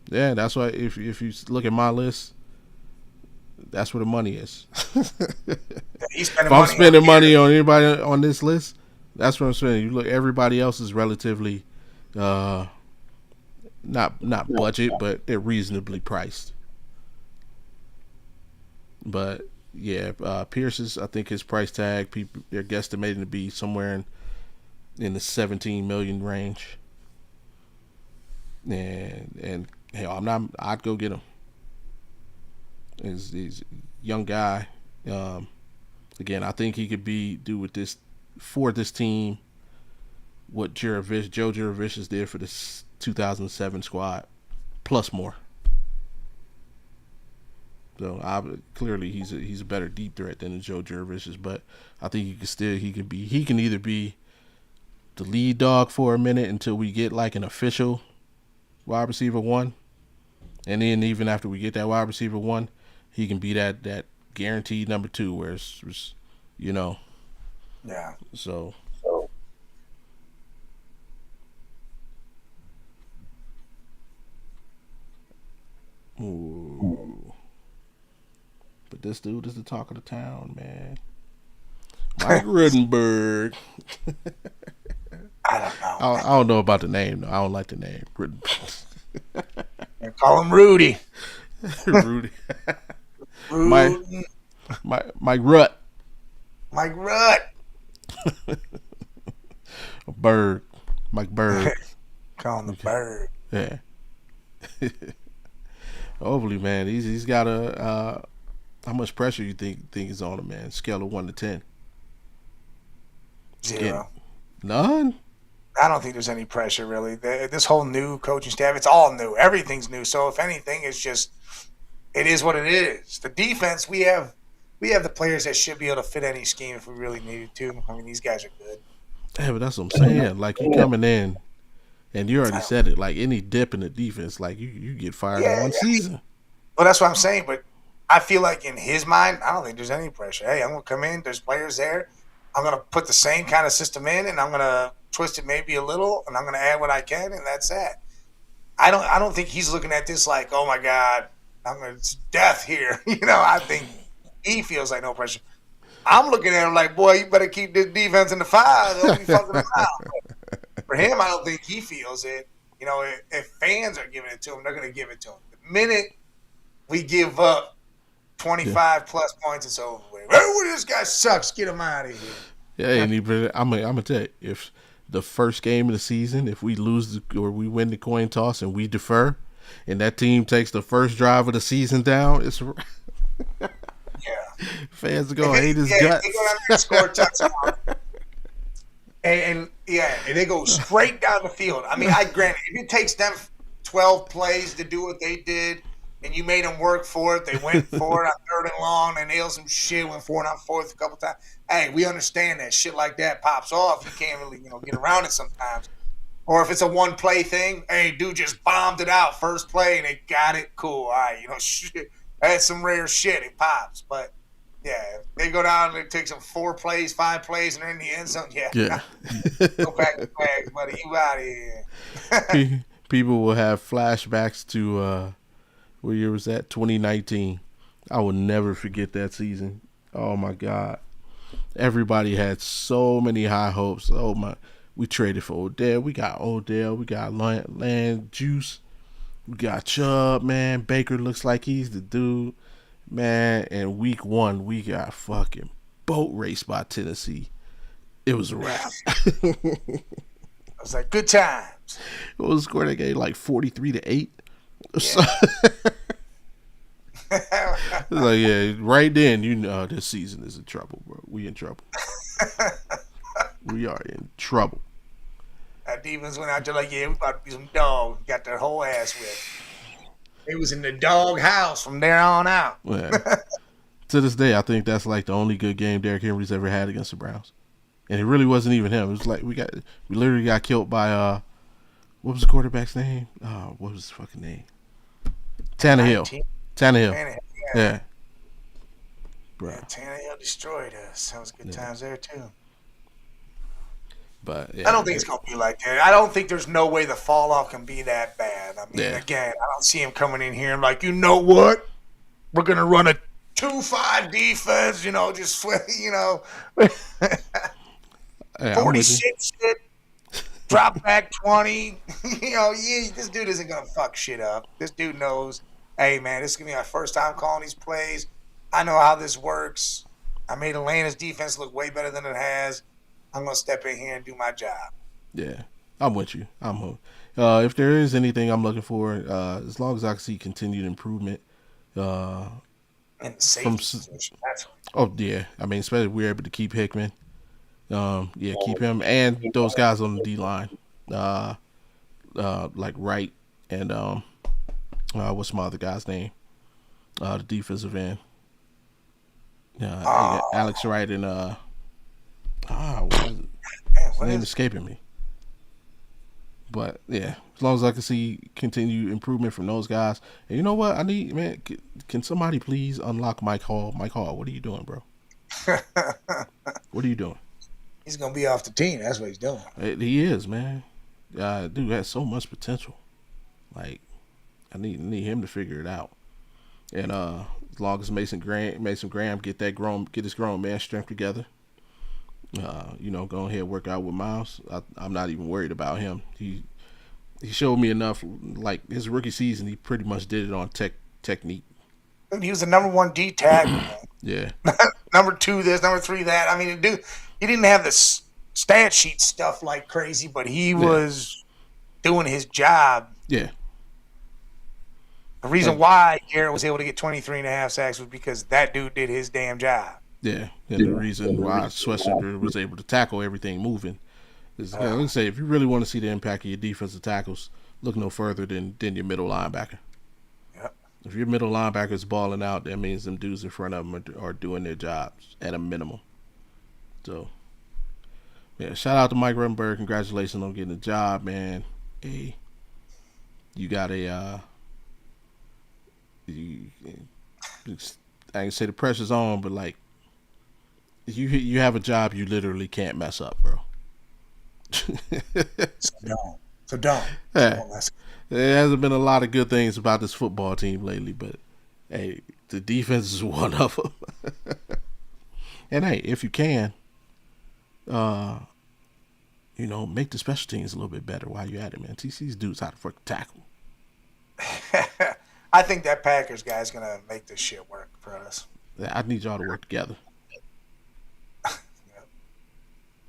that's why if you look at my list, that's where the money is. If I'm spending money on anybody on this list, that's what I'm spending. You look, everybody else is relatively not budget, but they're reasonably priced. But Yeah, Pierce I think his price tag, people they're guesstimating to be somewhere in the 17 million range. And hell, I'd go get him. He's a young guy. Um, Again, I think he could do with this for this team what Joe Juravicius did for this 2007 squad, plus more. So clearly he's a better deep threat than Joe Juravicius, but I think he can either be the lead dog for a minute until we get like an official wide receiver one, and then even after we get that wide receiver one, he can be that guaranteed number two, where it's Yeah. So. Ooh. But this dude is the talk of the town, man. Mike Rittenberg. I don't know. I don't know about the name, though. I don't like the name. Call him Rudy. Rudy. Rudy. Mike Rutt. Mike Rutt. Berg. Mike Berg. Call him the Berg. Yeah. Hopefully, man. He's got how much pressure you think is on him, man? Scale of 1 to 10. 0. None. I don't think there's any pressure really. This whole new coaching staff, it's all new. Everything's new. So if anything, it is what it is. The defense, we have the players that should be able to fit any scheme if we really needed to. I mean, these guys are good. Yeah, but that's what I'm saying. Like, you coming in, and you already said it. Like, any dip in the defense, like you get fired in one season. Well, that's what I'm saying. But I feel like in his mind, I don't think there's any pressure. Hey, I'm gonna come in. There's players there. I'm gonna put the same kind of system in, and I'm gonna twist it maybe a little, and I'm gonna add what I can, and that's that. I don't think he's looking at this like, oh my God, it's death here. I think he feels like no pressure. I'm looking at him like, boy, you better keep this defense in the file. They'll be fucking around. For him, I don't think he feels it. If fans are giving it to him, they're going to give it to him. The minute we give up 25 plus points, it's over with. Oh, this guy sucks. Get him out of here. Yeah, and I'm gonna tell you, if the first game of the season, if we lose or we win the coin toss and we defer, and that team takes the first drive of the season down, it's fans are gonna hate his guts. They go down there and score a touchdown. And they go straight down the field. I mean, granted, if it takes them 12 plays to do what they did, and you made them work for it, they went for it on 3rd and long, they nailed some shit, went for it on 4th a couple times. Hey, we understand that shit like that pops off. You can't really, get around it sometimes. Or if it's a one-play thing, hey, dude just bombed it out first play and they got it, cool. All right, shit. That's some rare shit. It pops. But, yeah, they go down and it takes them 4 plays, 5 plays, and they're in the end zone. Yeah. Go back to flags, buddy. You out of here. People will have flashbacks to what year was that? 2019. I will never forget that season. Oh, my God. Everybody had so many high hopes. Oh, my. We traded for Odell. We got Odell. We got Land Juice. We got Chubb, man. Baker looks like he's the dude. Man, and week 1, we got fucking boat raced by Tennessee. It was a wrap. I was like, good times. What was the score that game? Like 43-8? Yeah. Like, yeah, right then, this season is in trouble, bro. We in trouble. We are in trouble. That defense went out there like, yeah, we about to be some dogs. Got their whole ass whipped. It was in the dog house from there on out. Yeah. To this day, I think that's like the only good game Derrick Henry's ever had against the Browns. And it really wasn't even him. It was like we literally got killed by what was the quarterback's name? What was his fucking name? Tannehill. Yeah. Bro. Yeah, Tannehill destroyed us. That was good times there too. But yeah, I don't think it's gonna be like that. I don't think there's no way the fall off can be that bad. I mean, again, I don't see him coming in here and like, you know what? We're gonna run a 2-5 defense. Just 46 shit. Drop back 20. This dude isn't gonna fuck shit up. This dude knows. Hey man, this is gonna be my first time calling these plays. I know how this works. I made Atlanta's defense look way better than it has. I'm gonna step in here and do my job. Yeah, I'm with you. If there is anything I'm looking for, as long as I can see continued improvement, uh, In the from safety position, that's oh yeah, I mean especially if we're able to keep Hickman, yeah, keep him and those guys on the D line, uh, like Wright and what's my other guy's name, the defensive end, Alex Wright and what is it? man, His what name is escaping me. But yeah, as long as I can see continued improvement from those guys, and you know what I need, man, can somebody please unlock Mike Hall? Mike Hall, what are you doing, bro? What are you doing? he's gonna be off the team. That's what he's doing. He is, man. Dude has so much potential. Like I need him to figure it out. And as long as Mason Graham get his grown man strength together, go ahead and work out with Miles. I'm not even worried about him. He showed me enough. Like his rookie season, he pretty much did it on technique. Dude, he was the number 1 D tackle. Yeah, Number 2 this, number 3 that. I mean, dude, he didn't have the stat sheet stuff like crazy, but he was doing his job. Yeah. The reason why Garrett was able to get 23.5 sacks was because that dude did his damn job. Yeah, and the reason why Schwarzenegger was able to tackle everything moving is, like I say, if you really want to see the impact of your defensive tackles, look no further than your middle linebacker. Yep. If your middle linebacker is balling out, that means them dudes in front of them are doing their jobs at a minimum. So, yeah, shout out to Mike Ruttenberg. Congratulations on getting the job, man. Hey, you got a I can say the pressure's on, but like you have a job you literally can't mess up, bro. So don't. Yeah. There hasn't been a lot of good things about this football team lately, but hey, the defense is one of them. And hey, if you can, make the special teams a little bit better while you're at it, man. Teach these dudes how to fucking tackle. I think that Packers guy's going to make this shit work for us. I need y'all to work together.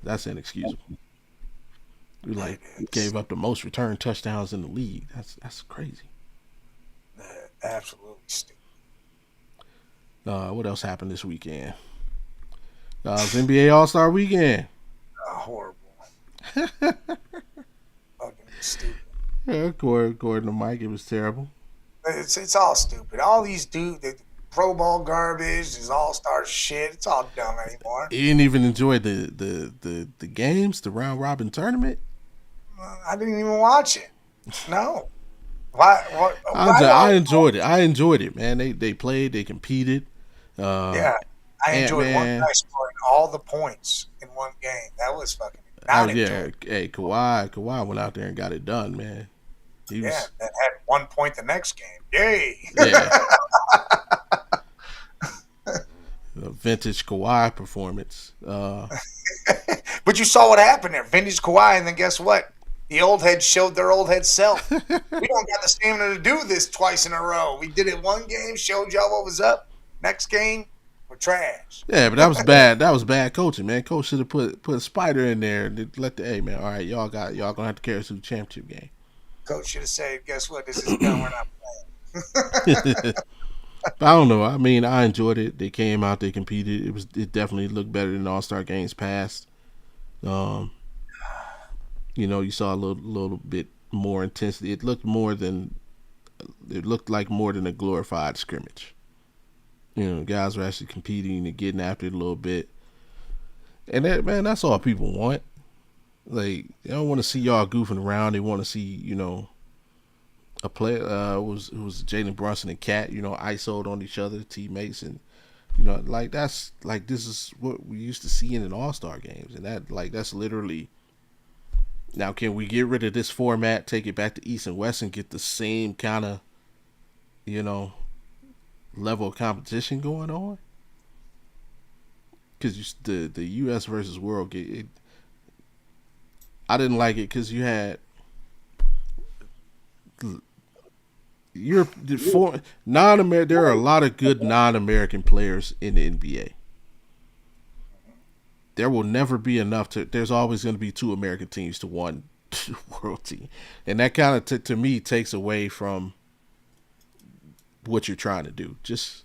That's inexcusable. We gave up the most return touchdowns in the league. That's crazy. Absolutely stupid. What else happened this weekend? It was NBA All-Star Weekend. Horrible. Fucking stupid. Yeah, according to Mike, it was terrible. It's all stupid. All these dudes, the pro ball garbage, this all-star shit. It's all dumb anymore. You didn't even enjoy the games, the round robin tournament. I didn't even watch it. No. Why? I enjoyed it. I enjoyed it, man. They played. They competed. Yeah, I enjoyed one guy scoring all the points in one game. That was fucking. Hey, Kawhi went out there and got it done, man. That had 1 point the next game. Yay! Yeah. A vintage Kawhi performance. But you saw what happened there. Vintage Kawhi, and then guess what? The old head showed their old head self. We don't got the stamina to do this twice in a row. We did it one game, showed y'all what was up. Next game, we're trash. Yeah, but that was bad. That was bad coaching, man. Coach should have put Spida in there and let man. All right, y'all gonna have to carry us to the championship game. Coach should have said, "Guess what? This is done. We're not playing." But I don't know. I mean, I enjoyed it. They came out, they competed. It definitely looked better than All-Star games past. You saw a little bit more intensity. It looked like more than a glorified scrimmage. Guys were actually competing and getting after it a little bit. And that's all people want. Like, they don't want to see y'all goofing around. They want to see, a player. It was Jalen Brunson and Cat, isoed on each other, teammates, and this is what we used to see in All-Star games, and that's literally. Now, can we get rid of this format, take it back to East and West, and get the same kind of, level of competition going on? Because the U.S. versus World game, I didn't like it because you had You're for non-American. There are a lot of good non-American players in the NBA. There will never be enough to. There's always going to be 2 American teams to 1 world team, and that kind of to me takes away from what you're trying to do. Just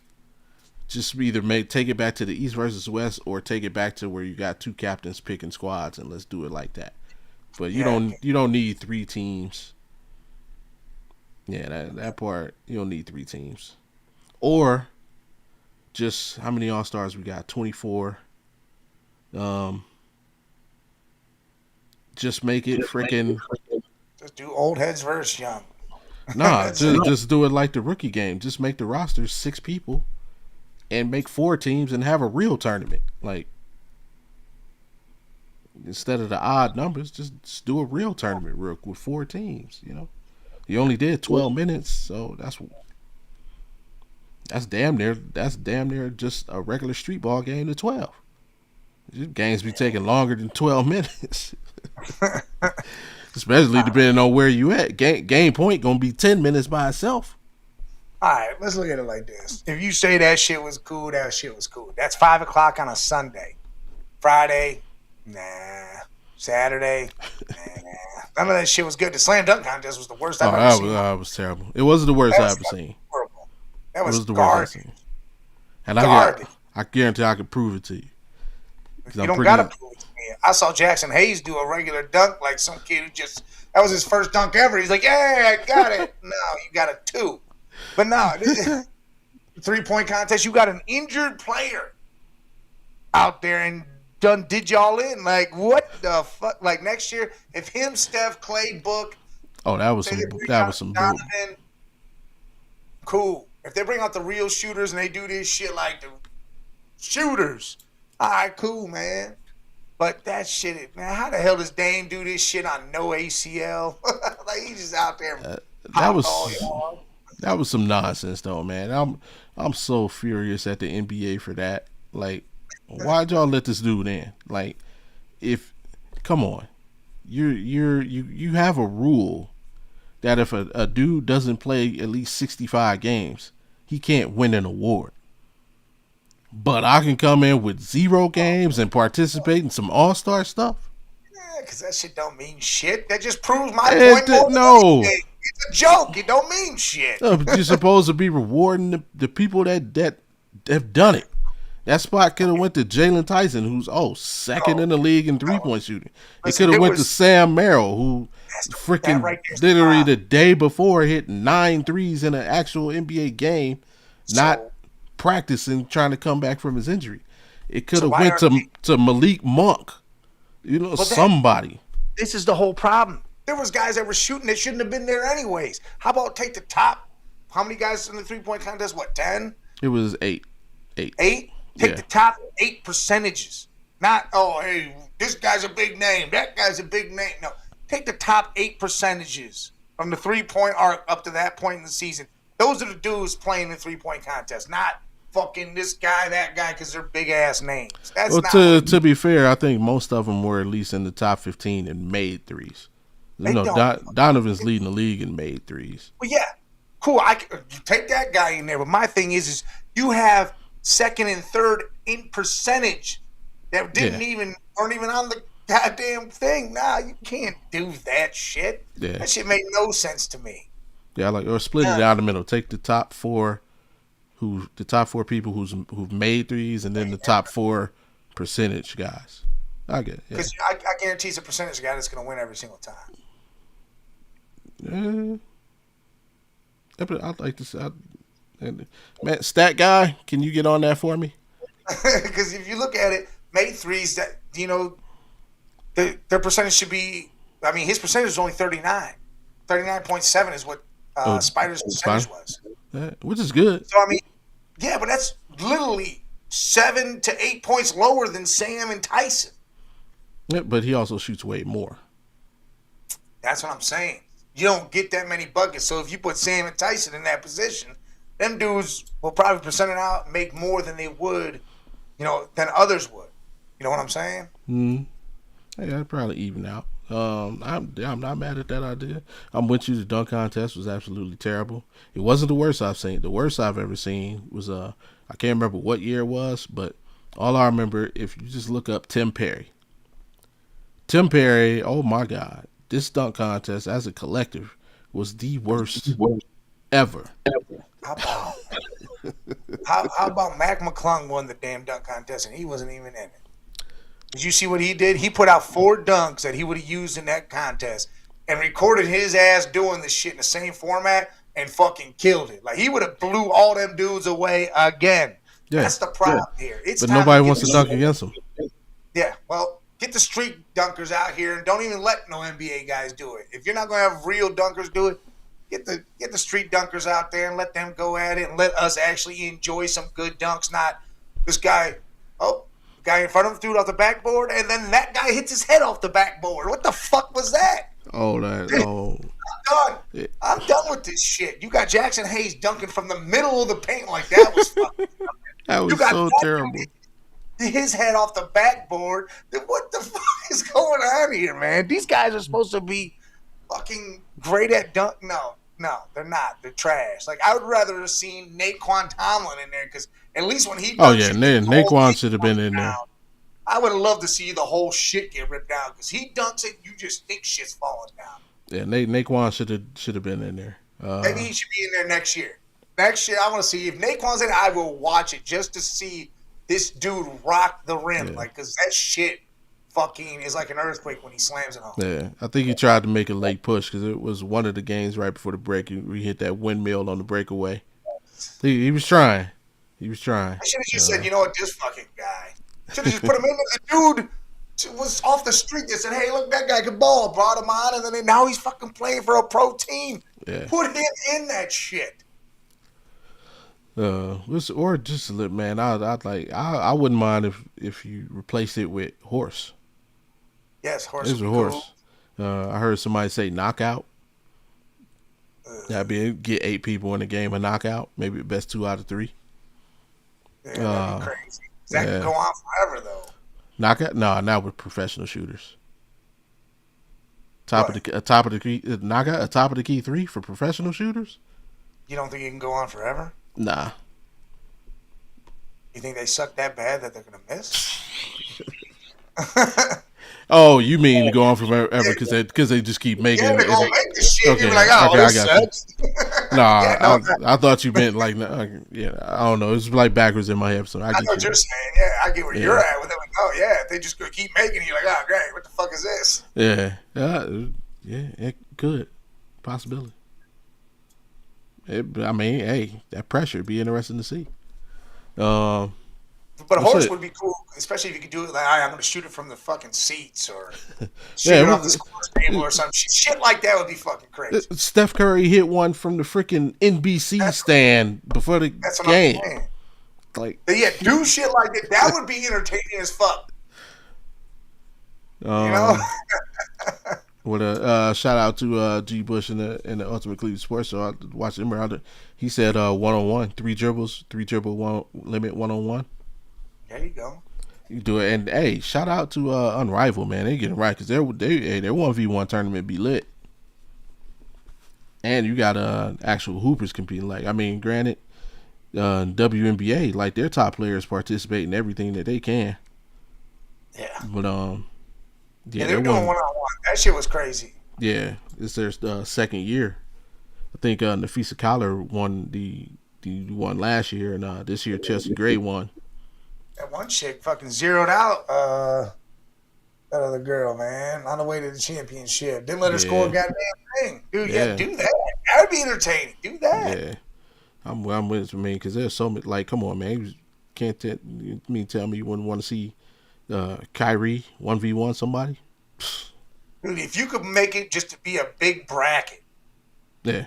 either take it back to the East versus West, or take it back to where you got 2 captains picking squads, and let's do it like that. But you don't need 3 teams. Yeah, that part, you don't need 3 teams. Or just how many All-Stars we got? 24. Just make it freaking. Just do old heads versus young. Nah, just do it like the rookie game. Just make the roster 6 people, and make 4 teams and have a real tournament. Like, instead of the odd numbers, just do a real tournament with 4 teams. You only did 12 minutes, so that's damn near just a regular street ball game to 12. These games be taking longer than 12 minutes. Especially depending on where you at. Game point gonna be 10 minutes by itself. All right, let's look at it like this. If you say that shit was cool, that shit was cool. That's 5 o'clock on a Sunday. Friday, nah. Saturday, nah. None of that shit was good. The slam dunk contest was the worst I've ever seen. That was terrible. It wasn't the worst I've ever seen. Horrible. That was the garbage. worst I've seen. And I guarantee I can prove it to you. You don't gotta prove it to me. I saw Jackson Hayes do a regular dunk like some kid who that was his first dunk ever. He's like, "Yeah, I got it." No, you got a 2. But no, 3-point contest. You got an injured player out there and did y'all in. Like, what the fuck? Like, next year, if him, Steph, Clay, Book. Oh, that was some Donovan, cool. If they bring out the real shooters and they do this shit like the shooters, all right, cool, man. But that shit, man, how the hell does Dame do this shit on no ACL? Like, he's just out there. That was some nonsense, though, man. I'm so furious at the NBA for that. Like, why'd y'all let this dude in? Like, come on, you have a rule that if a dude doesn't play at least 65 games, he can't win an award. But I can come in with 0 games and participate in some all-star stuff. Yeah, because that shit don't mean shit. That just proves my point. No. It's a joke. It don't mean shit. No, but you're supposed to be rewarding the people that have done it. That spot could have went to Jalen Tyson, who's second in the league in 3-point shooting. It could have went to Sam Merrill, who freaking literally the day before hit 9 threes in an actual NBA game, not practicing, trying to come back from his injury. It could have went to Malik Monk, somebody. This is the whole problem. There was guys that were shooting that shouldn't have been there anyways. How about take the top? How many guys in the 3-point contest? What, 10? It was 8. 8? Take the top 8 percentages. Not, hey, this guy's a big name. That guy's a big name. No, take the top 8 percentages from the 3-point arc up to that point in the season. Those are the dudes playing the 3-point contest, not fucking this guy, that guy, because they're big-ass names. That's to be fair, I think most of them were at least in the top 15 and made threes. Donovan's leading the league in made threes. Well, yeah, cool. You take that guy in there. But my thing is you have second and third in percentage that weren't even on the goddamn thing. Nah, you can't do that shit. Yeah. That shit made no sense to me. Yeah, or split it down the middle. Take the top 4 people who've made threes, and then the top 4 percentage guys. I get it. Because I guarantee it's a percentage guy that's going to win every single time. Yeah, but I'd like to say, man, stat guy, can you get on that for me? Because if you look at it, made threes, that their percentage should be. I mean, his percentage is only 39. 39.7 is what Spider's percentage was, which is good. So I mean, yeah, but that's literally 7 to 8 points lower than Sam and Tyson. Yeah, but he also shoots way more. That's what I'm saying. You don't get that many buckets. So if you put Sam and Tyson in that position, them dudes will probably percent it out, make more than they would, than others would. You know what I'm saying? Yeah, I'd probably even out. I'm not mad at that idea. I'm with you. The dunk contest was absolutely terrible. It wasn't the worst I've seen. The worst I've ever seen was I can't remember what year it was, but all I remember, if you just look up Tim Perry. Tim Perry, oh my God, this dunk contest as a collective was the worst ever. How about how about Mac McClung won the damn dunk contest and he wasn't even in it? Did you see what he did? He put out 4 dunks that he would have used in that contest and recorded his ass doing the shit in the same format and fucking killed it. Like he would have blew all them dudes away again. Yeah. That's the problem here. It's But time nobody to wants to dunk against him. Yeah, well, get the street dunkers out here and don't even let no NBA guys do it. If you're not going to have real dunkers do it, get the street dunkers out there and let them go at it and let us actually enjoy some good dunks. Not this guy. Oh. Guy in front of him threw it off the backboard, and then that guy hits his head off the backboard. What the fuck was that? Oh, I'm done with this shit. You got Jackson Hayes dunking from the middle of the paint like that was fucking. That was so terrible. His head off the backboard. What the fuck is going on here, man? These guys are supposed to be fucking great at dunk. No, they're not. They're trash. Like I would rather have seen Naquan Tomlin in there because at least when he dunks, oh yeah, Naquan should have been in there. I would have loved to see the whole shit get ripped down because he dunks it, you just think shit's falling down. Yeah, Naquan should have been in there. Maybe he should be in there next year. Next year, I want to see if Naquan's in it. I will watch it just to see this dude rock the rim, like because that shit fucking is like an earthquake when he slams it home. Yeah, I think he tried to make a late push because it was one of the games right before the break. He hit that windmill on the breakaway. He was trying. He was trying. I should have just said, you know what, this fucking guy. Should have just put him in there. The dude was off the street that said, hey, look, that guy can ball. Brought him on, and then now he's fucking playing for a pro team. Yeah. Put him in that shit. Or just a little, man. I wouldn't mind if you replaced it with horse. Yes, horse. It's a horse. Cool. I heard somebody say knockout. That'd be get 8 people in the game a knockout. Maybe the best 2 out of 3. Yeah, that'd be crazy. That could go on forever though. Knockout? No, not with professional shooters. Top of the key knockout. A top of the key 3 for professional shooters. You don't think it can go on forever? Nah. You think they suck that bad that they're gonna miss? Oh, you mean go on forever because they just keep making it. They're gonna make this shit. Okay, you're like, oh, okay, this sucks. Nah, I thought you meant like, yeah, I don't know. It's like backwards in my head. So I know what you're saying. Yeah, I get where you're at with it. Like, oh yeah, if they just gonna keep making it, you're like, oh great, what the fuck is this? Yeah, it could possibility. I mean, hey, that pressure would be interesting to see. But a horse would be cool, especially if you could do it like, I'm going to shoot it from the fucking seats or shoot it off the sports table or something. Shit like that would be fucking crazy. Steph Curry hit one from the freaking NBC stand before the game. Like, yeah, do shit like that. That would be entertaining as fuck. You know? With a shout out to G Bush in the Ultimate Cleveland Sports Show. I watched him around it. He said 1-on-1, 3 dribbles, 3 dribble one limit 1-on-1. There you go. You do it, and hey, shout out to Unrivaled, man. They get it right because their 1v1 tournament be lit, and you got actual hoopers competing. Like, I mean, granted, WNBA, like their top players participate in everything that they can. Yeah, but yeah, they're doing 1-on-1. That shit was crazy. Yeah, it's their second year. I think Nafisa Collar won the one last year, and this year Chelsea Gray won. That one chick fucking zeroed out that other girl, man, on the way to the championship. Didn't let her score a goddamn thing. Dude, yeah, do that. That would be entertaining. Do that. Yeah. I'm with you, man, because there's so many, like, come on, man. You can't tell me you wouldn't want to see Kyrie 1v1 somebody? Dude, if you could make it just to be a big bracket. Yeah.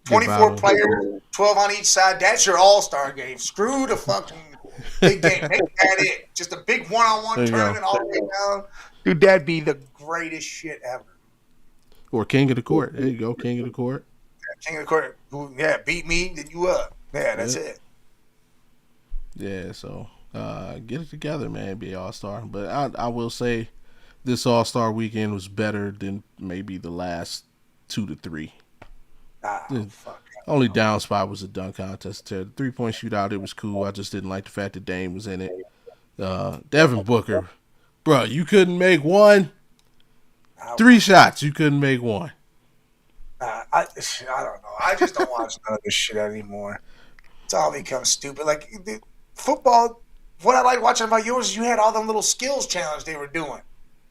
24 players, 12 on each side, that's your all-star game. Screw the fucking big game. Make that it. Just a big one-on-one tournament all the way down. Dude, that'd be the greatest shit ever. Or King of the Court. There you go, King of the Court. Yeah, King of the Court. Yeah, beat me, then you up. Yeah, that's it. Yeah, so get it together, man. Be all-star. But I will say this All-Star weekend was better than maybe the last 2 to 3. The Fuck. only down spot was the dunk contest. The 3-point shootout, it was cool. I just didn't like the fact that Dame was in it. Devin Booker, bro, you couldn't make one. 3 shots, you couldn't make one. I don't know. I just don't watch none of this shit anymore. It's all become stupid. Like football, what I like watching about yours is you had all them little skills challenge they were doing.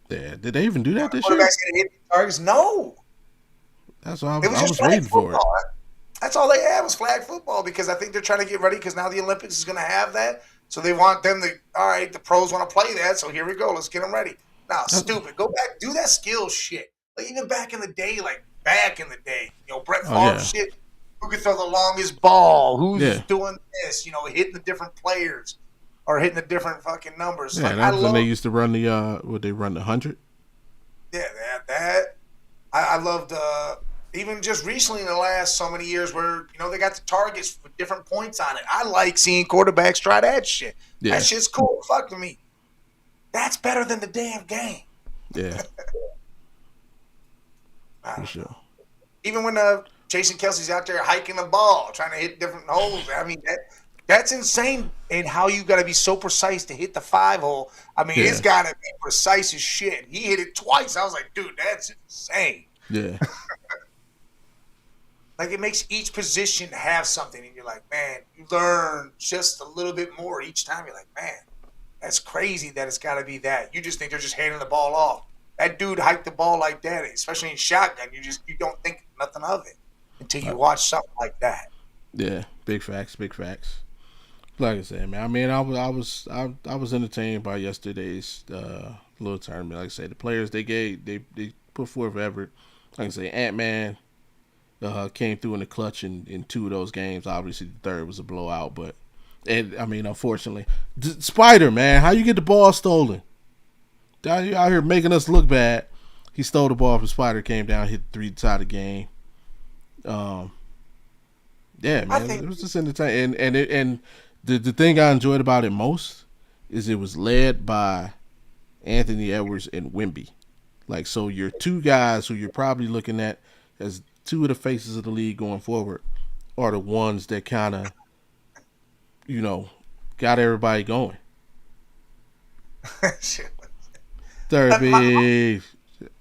Yeah, did they even do that this year? Quarterbacks gonna hit targets? No. That's what It was I just was waiting for it. That's all they had was flag football because I think they're trying to get ready because now the Olympics is going to have that. So they want them to, all right, the pros want to play that. So here we go. Let's get them ready. Now, stupid. Go back. Do that skill shit. Like even back in the day, Brett Favre shit. Who could throw the longest ball? Who's doing this? Hitting the different players or hitting the different fucking numbers. Yeah, that was when they used to run the, would they run the 100? Yeah, that. I loved even just recently in the last so many years where, they got the targets with different points on it. I like seeing quarterbacks try that shit. Yeah. That shit's cool. Fuck me. That's better than the damn game. Yeah. For sure. Even when Jason Kelsey's out there hiking the ball, trying to hit different holes. I mean, that's insane in how you got to be so precise to hit the 5-hole. I mean, it's got to be precise as shit. He hit it twice. I was like, dude, that's insane. Yeah. Like, it makes each position have something. And you're like, man, you learn just a little bit more each time. You're like, man, that's crazy that it's got to be that. You just think they're just handing the ball off. That dude hiked the ball like that, especially in shotgun. You don't think nothing of it until you watch something like that. Yeah, big facts. Like I said, man. I mean, I was entertained by yesterday's little tournament. Like I said, the players they put forth effort. Like I say, Ant-Man came through in the clutch in 2 of those games. Obviously, the third was a blowout, but unfortunately, Spida, man, how you get the ball stolen? Out here making us look bad. He stole the ball from Spida, came down, hit 3 side of the game. Yeah, man, it was just entertaining. And the thing I enjoyed about it most is it was led by Anthony Edwards and Wemby. Like, so your 2 guys who you're probably looking at as 2 of the faces of the league going forward are the ones that kind of, got everybody going. Derby.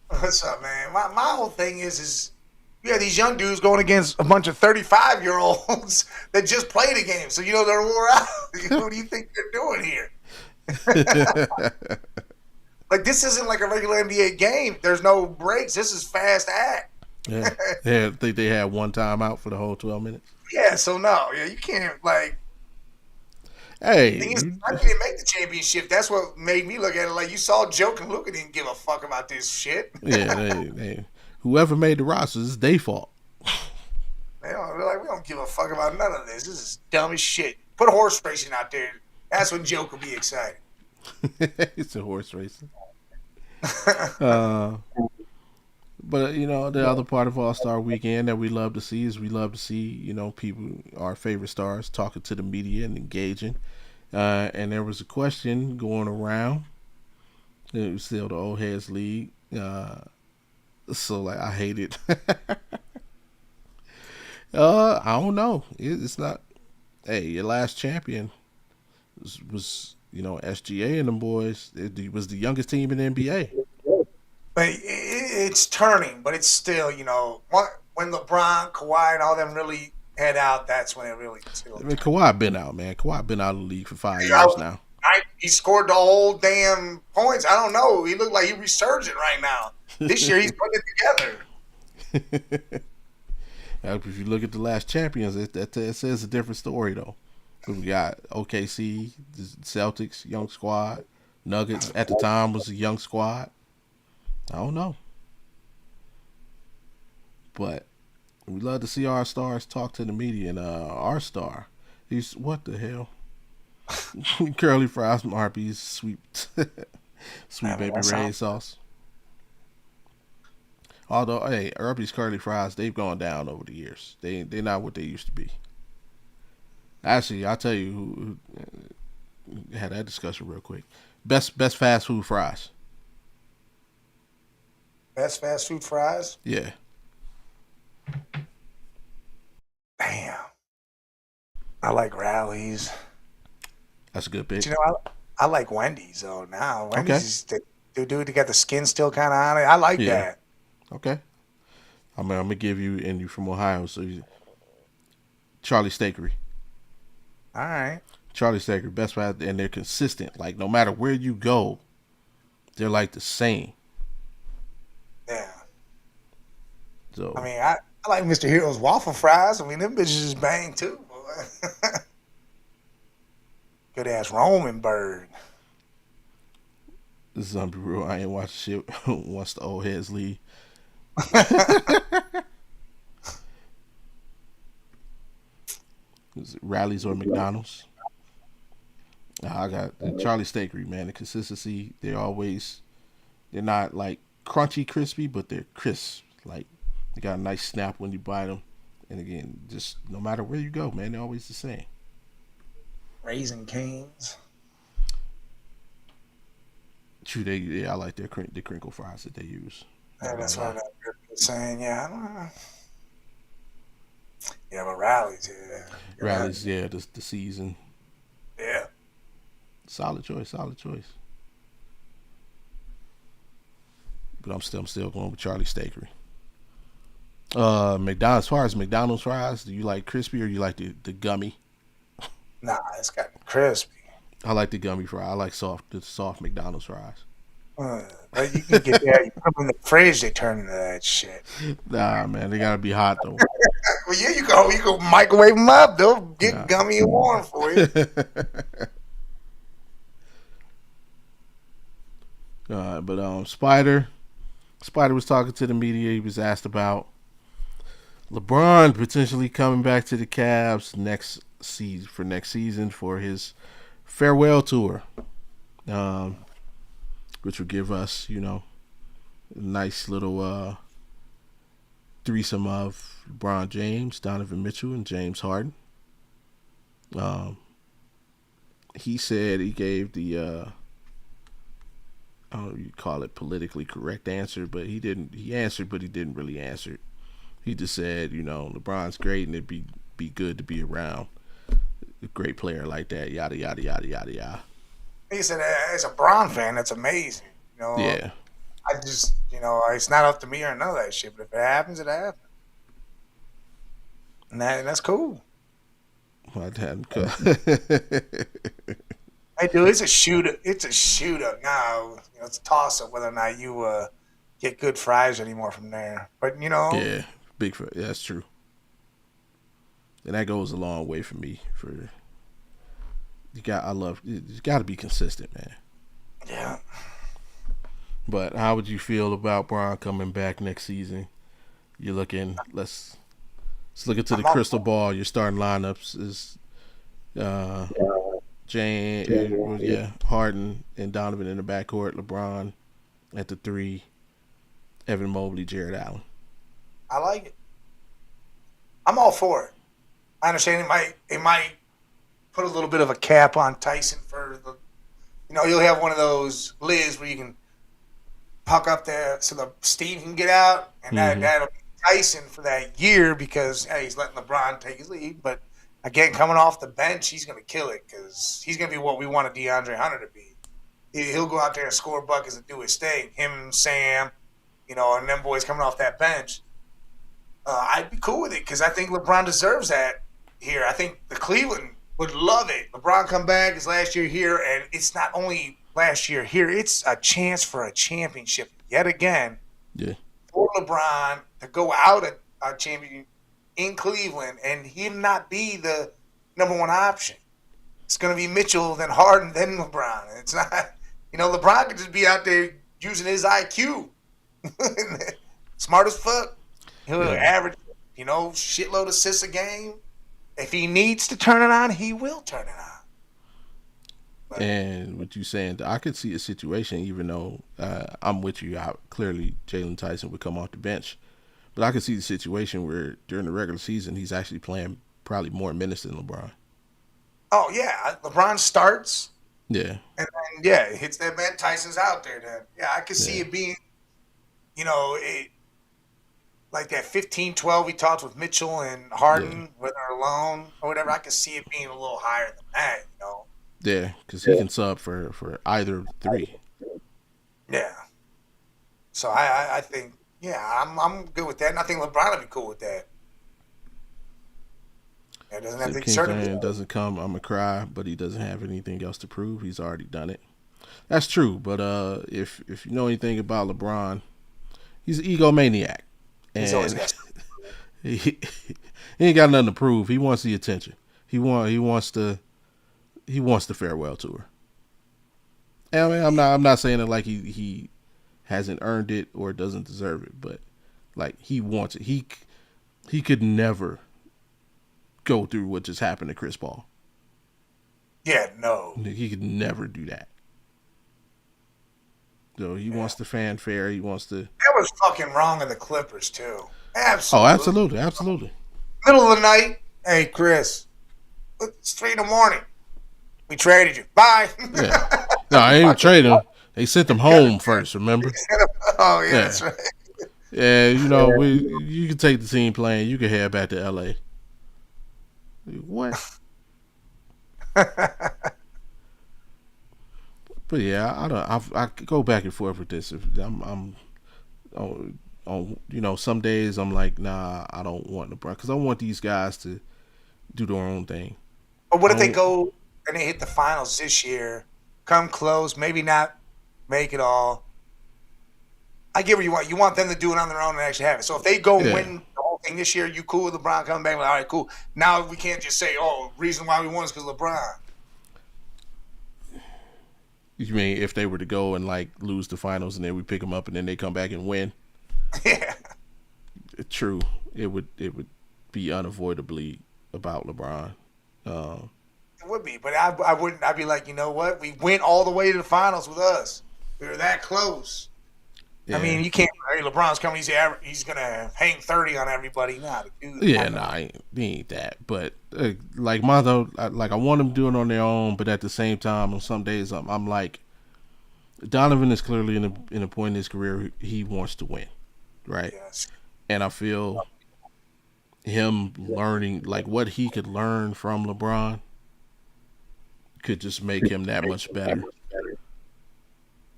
What's up, man? My whole thing is you have these young dudes going against a bunch of 35-year-olds that just play the game. So, they're wore out. What do you think they're doing here? Like, this isn't like a regular NBA game. There's no breaks. This is fast act. Yeah. I think they had 1 timeout for the whole 12 minutes. Yeah, so no. Yeah, you can't, like... Hey. I didn't make the championship. That's what made me look at it like you saw Joke and Luka didn't give a fuck about this shit. Yeah, whoever made the roster, it's their fault. They're like, we don't give a fuck about none of this. This is dumb as shit. Put horse racing out there. That's when Joke will be excited. It's a horse racing. But the other part of All-Star Weekend that we love to see is people, our favorite stars, talking to the media and engaging. And there was a question going around. It was still the old heads league. So like I hate it. I don't know. It's not. Hey, your last champion was SGA and them boys. It was the youngest team in the NBA. But it's turning, but it's still, when LeBron, Kawhi, and all them really head out, that's when it really. I mean, Kawhi been out, man. Kawhi been out of the league for 5 years now. He scored the whole damn points. I don't know. He looked like he resurgent right now. This year he's putting it together. If you look at the last champions, it says a different story though. We got OKC, the Celtics, young squad. Nuggets at the time was a young squad. I don't know. But we love to see our stars talk to the media. And our star, he's, what the hell? Curly fries from Arby's, sweet baby Ray sauce. Although, hey, Arby's curly fries, they've gone down over the years. They're not what they used to be. Actually, I'll tell you who had that discussion real quick. Best fast food fries. Best fast food fries? Yeah, Damn. I like Rallies. that's a good But pick. you know, I like Wendy's though now. Okay. Wendy's is the dude that got the skin still kind of on it. I like Yeah. that. Okay. I'm gonna give you, and you from Ohio, so Charlie Steakery. All right. Charlie Steakery, best fries, and they're consistent. Like no matter where you go, they're like the same. Yeah. So I mean, I like Mr. Hero's waffle fries. I mean, them bitches is bang too, boy. Good ass Roman bird. this is gonna be real. I ain't watching shit once the old heads leave. Is it Rallies or McDonald's? I got the Charlie Steakery, man. The consistency, they're not like crunchy crispy, but they're crisp. Like they got a nice snap when you bite them. And again, just no matter where you go, man, they're always the same. Raisin Canes. True, I like the crinkle fries that they use. Yeah, that's what I'm saying. Yeah, I don't know. Yeah, but Rallies, yeah. Rallies, yeah, the season. Yeah. Solid choice. But I'm still going with Charlie Steakery. McDonald's, as far as McDonald's fries, do you like crispy or you like the gummy? Nah, it's got to be crispy. I like the gummy fry. I like the soft McDonald's fries. But you can get that. You put them in the fridge, they turn into that shit. Nah, man, they gotta be hot though. Well, yeah, you go microwave them up. They'll get gummy and warm for you. But Spida was talking to the media. He was asked about LeBron potentially coming back to the Cavs next season for his farewell tour, which would give us, a nice little threesome of LeBron James, Donovan Mitchell, and James Harden. He said he gave the I don't know if you call it politically correct answer, but he didn't. He answered, but he didn't really answer. He just said, LeBron's great and it'd be good to be around a great player like that. Yada yada yada yada yada. He said, as a Bron fan, that's amazing. Yeah. I just, it's not up to me or none of that shit. But if it happens, it happens, and that's cool. Hey, dude, it's a shooter. It's a shooter now. It's a toss up whether or not you get good fries anymore from there. But yeah, big fry. Yeah, that's true, and that goes a long way for me. You got to be consistent, man. Yeah. But how would you feel about Bron coming back next season? You're looking. Let's look into the crystal ball. Your starting lineups is Harden and Donovan in the backcourt, LeBron at the 3, Evan Mobley, Jared Allen. I like it. I'm all for it. I understand it might put a little bit of a cap on Tyson for the, you'll have one of those lids where you can puck up there so the steam can get out, and that'll be Tyson for that year because he's letting LeBron take his lead. But again, coming off the bench, he's going to kill it because he's going to be what we wanted DeAndre Hunter to be. He'll go out there and score buckets and do his thing. Him, Sam, and them boys coming off that bench. I'd be cool with it because I think LeBron deserves that here. I think the Cleveland would love it. LeBron come back his last year here, and it's not only last year here. It's a chance for a championship yet again. Yeah. For LeBron to go out a champion in Cleveland and him not be the number one option. It's going to be Mitchell, then Harden, then LeBron. It's not, LeBron could just be out there using his IQ. Smart as fuck. He'll average, shitload of assists a game. If he needs to turn it on, he will turn it on. But, and what you saying, I could see a situation, even though I'm with you, clearly Jalen Tyson would come off the bench. But I could see the situation where during the regular season, he's actually playing probably more minutes than LeBron. Oh, yeah. LeBron starts. Yeah. And then, it hits that man. Tyson's out there then. Yeah, I could see it being Like that 15-12 we talked with Mitchell and Harden, when they're alone or whatever, I could see it being a little higher than that. Yeah, because he can sub for either three. Yeah. So I think, I'm good with that, and I think LeBron would be cool with that. It doesn't have So to be King certain. Fan doesn't come, I'm gonna cry, but he doesn't have anything else to prove. He's already done it. That's true, but if you know anything about LeBron, he's an egomaniac, He's always and got. he ain't got nothing to prove. He wants the attention. He wants the farewell tour. And I mean, I'm not saying it like he hasn't earned it or doesn't deserve it, but like he wants it. He could never go through what just happened to Chris Paul. Yeah, no. He could never do that. So he wants the fanfare. He wants to. That was fucking wrong of the Clippers too. Oh, Absolutely. absolutely. Middle of the night. Hey, Chris. It's 3 a.m. We traded you. Bye. Yeah. No, I ain't trade him. They sent him home first. Remember? Oh yeah, that's right. Yeah, you can take the team playing. You can head back to LA. What? But yeah, I go back and forth with this. If I'm on some days I'm like, nah, I don't want LeBron because I want these guys to do their own thing. But what if they go and they hit the finals this year, come close, maybe not make it all? I get what you want. You want them to do it on their own and actually have it. So if they go win the whole thing this year, you cool with LeBron coming back? Like, all right, cool. Now we can't just say, reason why we won is because LeBron. You mean if they were to go and like lose the finals and then we pick them up and then they come back and win? Yeah. True. It would be unavoidably about LeBron. It would be, but I wouldn't. I'd be like, you know what? We went all the way to the finals with us. We were that close. Yeah. I mean, you can't. Hey, LeBron's coming. He's gonna hang 30 on everybody. Nah, dude. Yeah, he ain't that. But like Mondo, I want them to do it on their own. But at the same time, on some days, I'm like, Donovan is clearly in a point in his career he wants to win, right? Yes. And I feel him learning like what he could learn from LeBron could just make him that much better.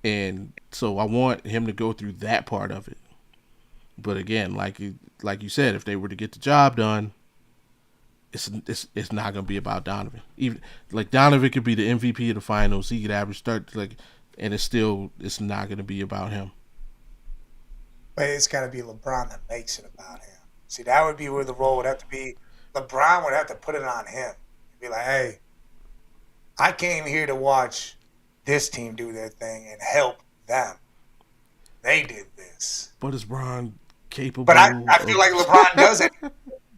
And so I want him to go through that part of it. But again, like you said, if they were to get the job done, it's not going to be about Donovan. Even like Donovan could be the MVP of the finals, he could average and it's not going to be about him. But it's got to be LeBron that makes it about him. See, that would be where the role would have to be. LeBron would have to put it on him. He'd be like, hey, I came here to watch this team do their thing and help them. They did this. But is Bron capable? But I feel like LeBron does it.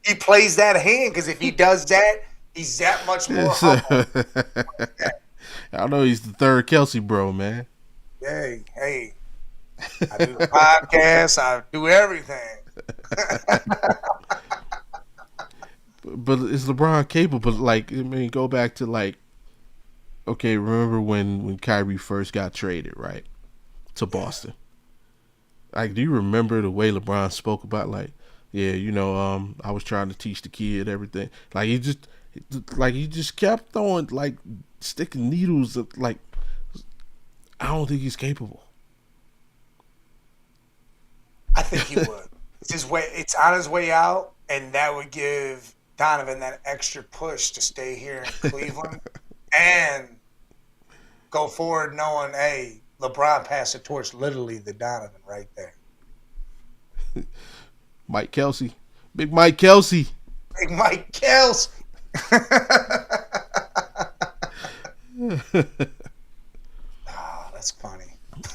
He plays that hand because if he does that, he's that much more humble. I know he's the third Kelsey bro, man. Hey, I do the podcast. I do everything. But is LeBron capable? Like, I mean, go back to like, okay, remember when Kyrie first got traded, right, to Boston? Like, do you remember the way LeBron spoke about like, yeah, I was trying to teach the kid everything. Like he just kept throwing like sticking needles. Like, I don't think he's capable. I think he would. It's on his way out, and that would give Donovan that extra push to stay here in Cleveland and go forward knowing, hey, LeBron passed the torch literally to Donovan right there. Mike Kelsey. Big Mike Kelsey. Big Mike Kelsey. That's funny.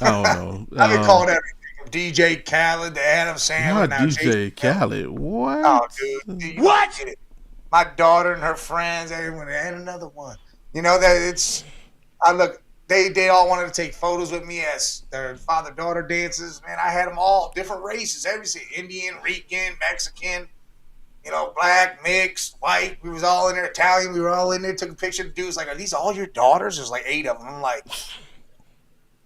I don't know. I've been calling everything from DJ Khaled to Adam Sandler. Not DJ Khaled. What? Oh, dude. What? My daughter and her friends, everyone, and another one. They all wanted to take photos with me as their father-daughter dances. Man, I had them all, different races, everything. Indian, Rican, Mexican, black, mixed, white. We was all in there, Italian. We were all in there, took a picture. The dude was like, are these all your daughters? There's like 8 of them. I'm like,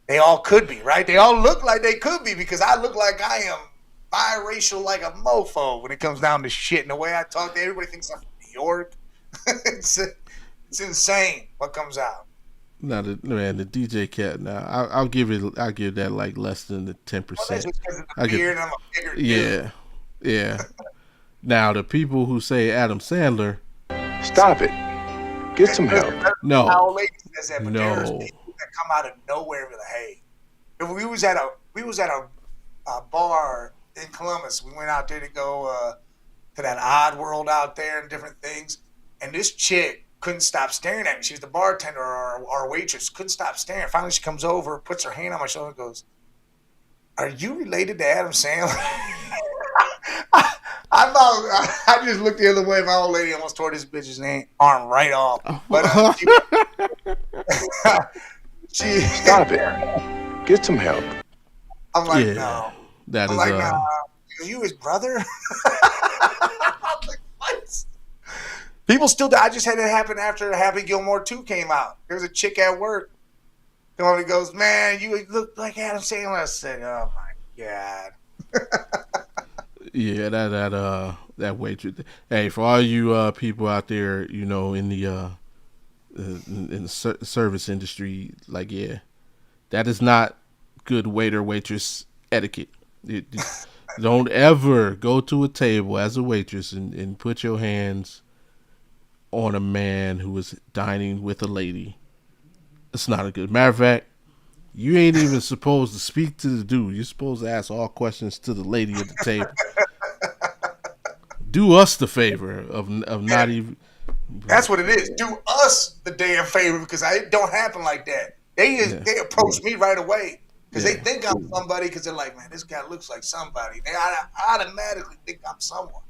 They all could be, right? They all look like they could be because I look like I am biracial like a mofo when it comes down to shit. And the way I talk to everybody thinks I'm from New York. it's insane what comes out. Now the DJ cat. Now I'll give that like less than the 10%. Well, that's just because of the beard and I'm a bigger dude. Yeah. Now the people who say Adam Sandler, Stop it. Get some help. no, My old lady says that, but there's no, people that come out of nowhere and be like, hey, if we was at a bar in Columbus. We went out there to go to that odd world out there and different things. And this chick couldn't stop staring at me. She was the bartender or our waitress, couldn't stop staring. Finally, she comes over, puts her hand on my shoulder and goes, are you related to Adam Sandler? I just looked the other way. My old lady almost tore this bitch's arm right off. But she Stop it. Get some help. I'm like, no. That I'm is like, nah. Are you his brother? I'm like, what? People still do. I just had it happen after Happy Gilmore 2 came out. There was a chick at work. Come on, he goes, man, you look like Adam Sandler. I said, oh my God. Yeah, that waitress. Hey, for all you people out there, you know, in the service industry, like, yeah, that is not good waiter waitress etiquette. Don't ever go to a table as a waitress and put your hands on a man who is dining with a lady. It's not a good. Matter of fact, you ain't even supposed to speak to the dude. You're supposed to ask all questions to the lady at the table. Do us the favor of not even. That's what it is. Do us the damn favor because it don't happen like that. They approach me right away because they think I'm somebody because they're like, man, this guy looks like somebody. They automatically think I'm someone.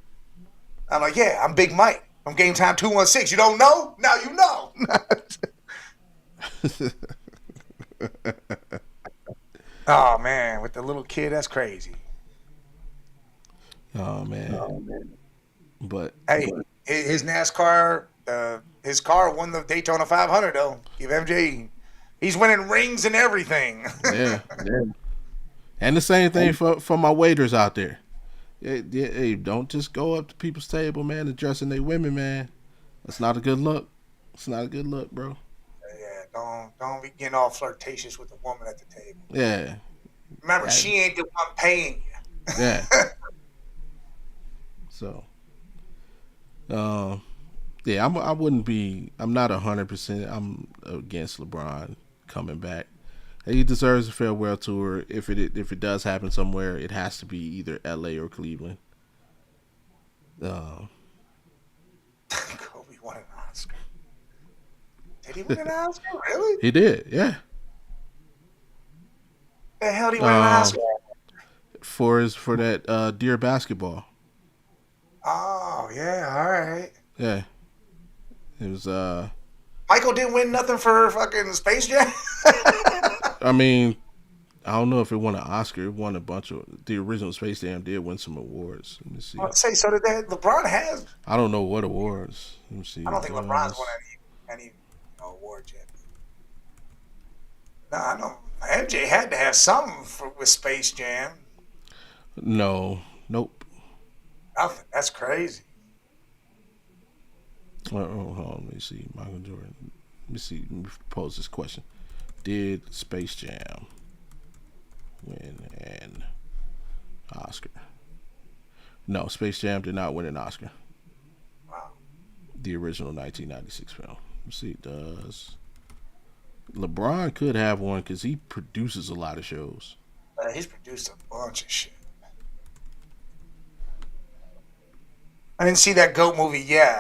I'm like, yeah, I'm Big Mike from GameTime216. You don't know? Now you know. Oh man, with the little kid, that's crazy. Oh man. But hey, his NASCAR, his car won the Daytona 500 though. Give MJ, he's winning rings and everything. Yeah. And the same thing for my waiters out there. Hey, don't just go up to people's table, man, addressing their women, man. That's not a good look. It's not a good look, bro. Yeah, don't be getting all flirtatious with the woman at the table. Yeah. Remember, she ain't the one paying you. Yeah. So, yeah, I wouldn't be. I'm not 100%. I'm against LeBron coming back. He deserves a farewell tour. If it does happen somewhere, it has to be either L.A. or Cleveland. Kobe won an Oscar. Did he win an Oscar? Really? He did. Yeah. The hell did he win an Oscar? For that Dear Basketball. Oh yeah, all right. Yeah. It was Michael didn't win nothing for fucking Space Jam. I mean, I don't know if it won an Oscar. It won a bunch of the original Space Jam did win some awards. Let me see. I'll say so did that. LeBron has. I don't know what awards. Let me see. I don't think LeBron's won any awards yet. No, I know MJ had to have something with Space Jam. No, nope. Nothing. That's crazy. Hold on, let me see. Michael Jordan. Let me see. Let me pose this question: did Space Jam win an Oscar? No, Space Jam did not win an Oscar. Wow. The original 1996 film. Let's see. Does LeBron could have one because he produces a lot of shows. He's produced a bunch of shit. I didn't see that GOAT movie yet.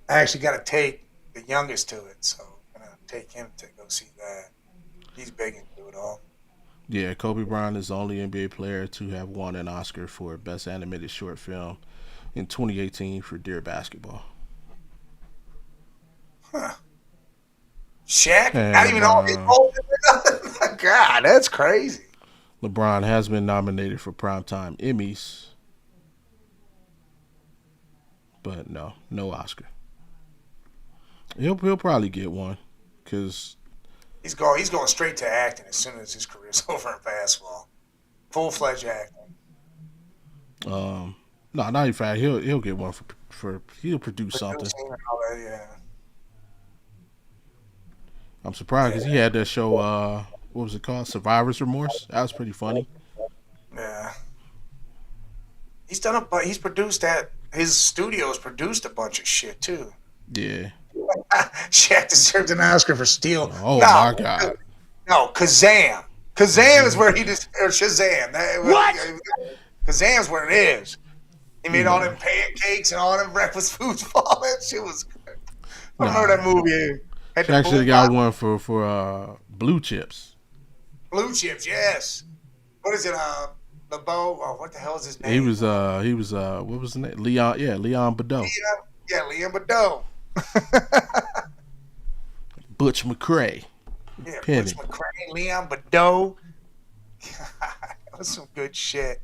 I actually gotta take the youngest to it, so I'm gonna take him to go see that. He's big into it all. Yeah, Kobe Bryant is the only NBA player to have won an Oscar for Best Animated Short Film in 2018 for Dear Basketball. Huh. Shaq? Not even all involved in it? God, that's crazy. LeBron has been nominated for Primetime Emmys, but no Oscar. He'll probably get one because He's going straight to acting as soon as his career's over in basketball. Full-fledged acting. No, not in fact. He'll get one for he'll produce something. Yeah. I'm surprised because he had that show. What was it called? Survivor's Remorse. That was pretty funny. Yeah. He's done but he's produced that. His studio's produced a bunch of shit too. Yeah. Shaq deserved an Oscar for Steel. Oh my God. No, Kazam. Kazam is where he just or Shazam. What? Kazam's where it is. He made all them pancakes and all them breakfast foods fall. That shit was good. I remember that movie. She actually got one for Blue Chips. Blue Chips, yes. What is it? LeBeau. Oh, what the hell is his name? He was what was his name? Leon. Yeah, Leon Badeau. Leon Badeau. Butch McRae. Yeah, Penny. Butch McRae, Leon Badeau. That was some good shit.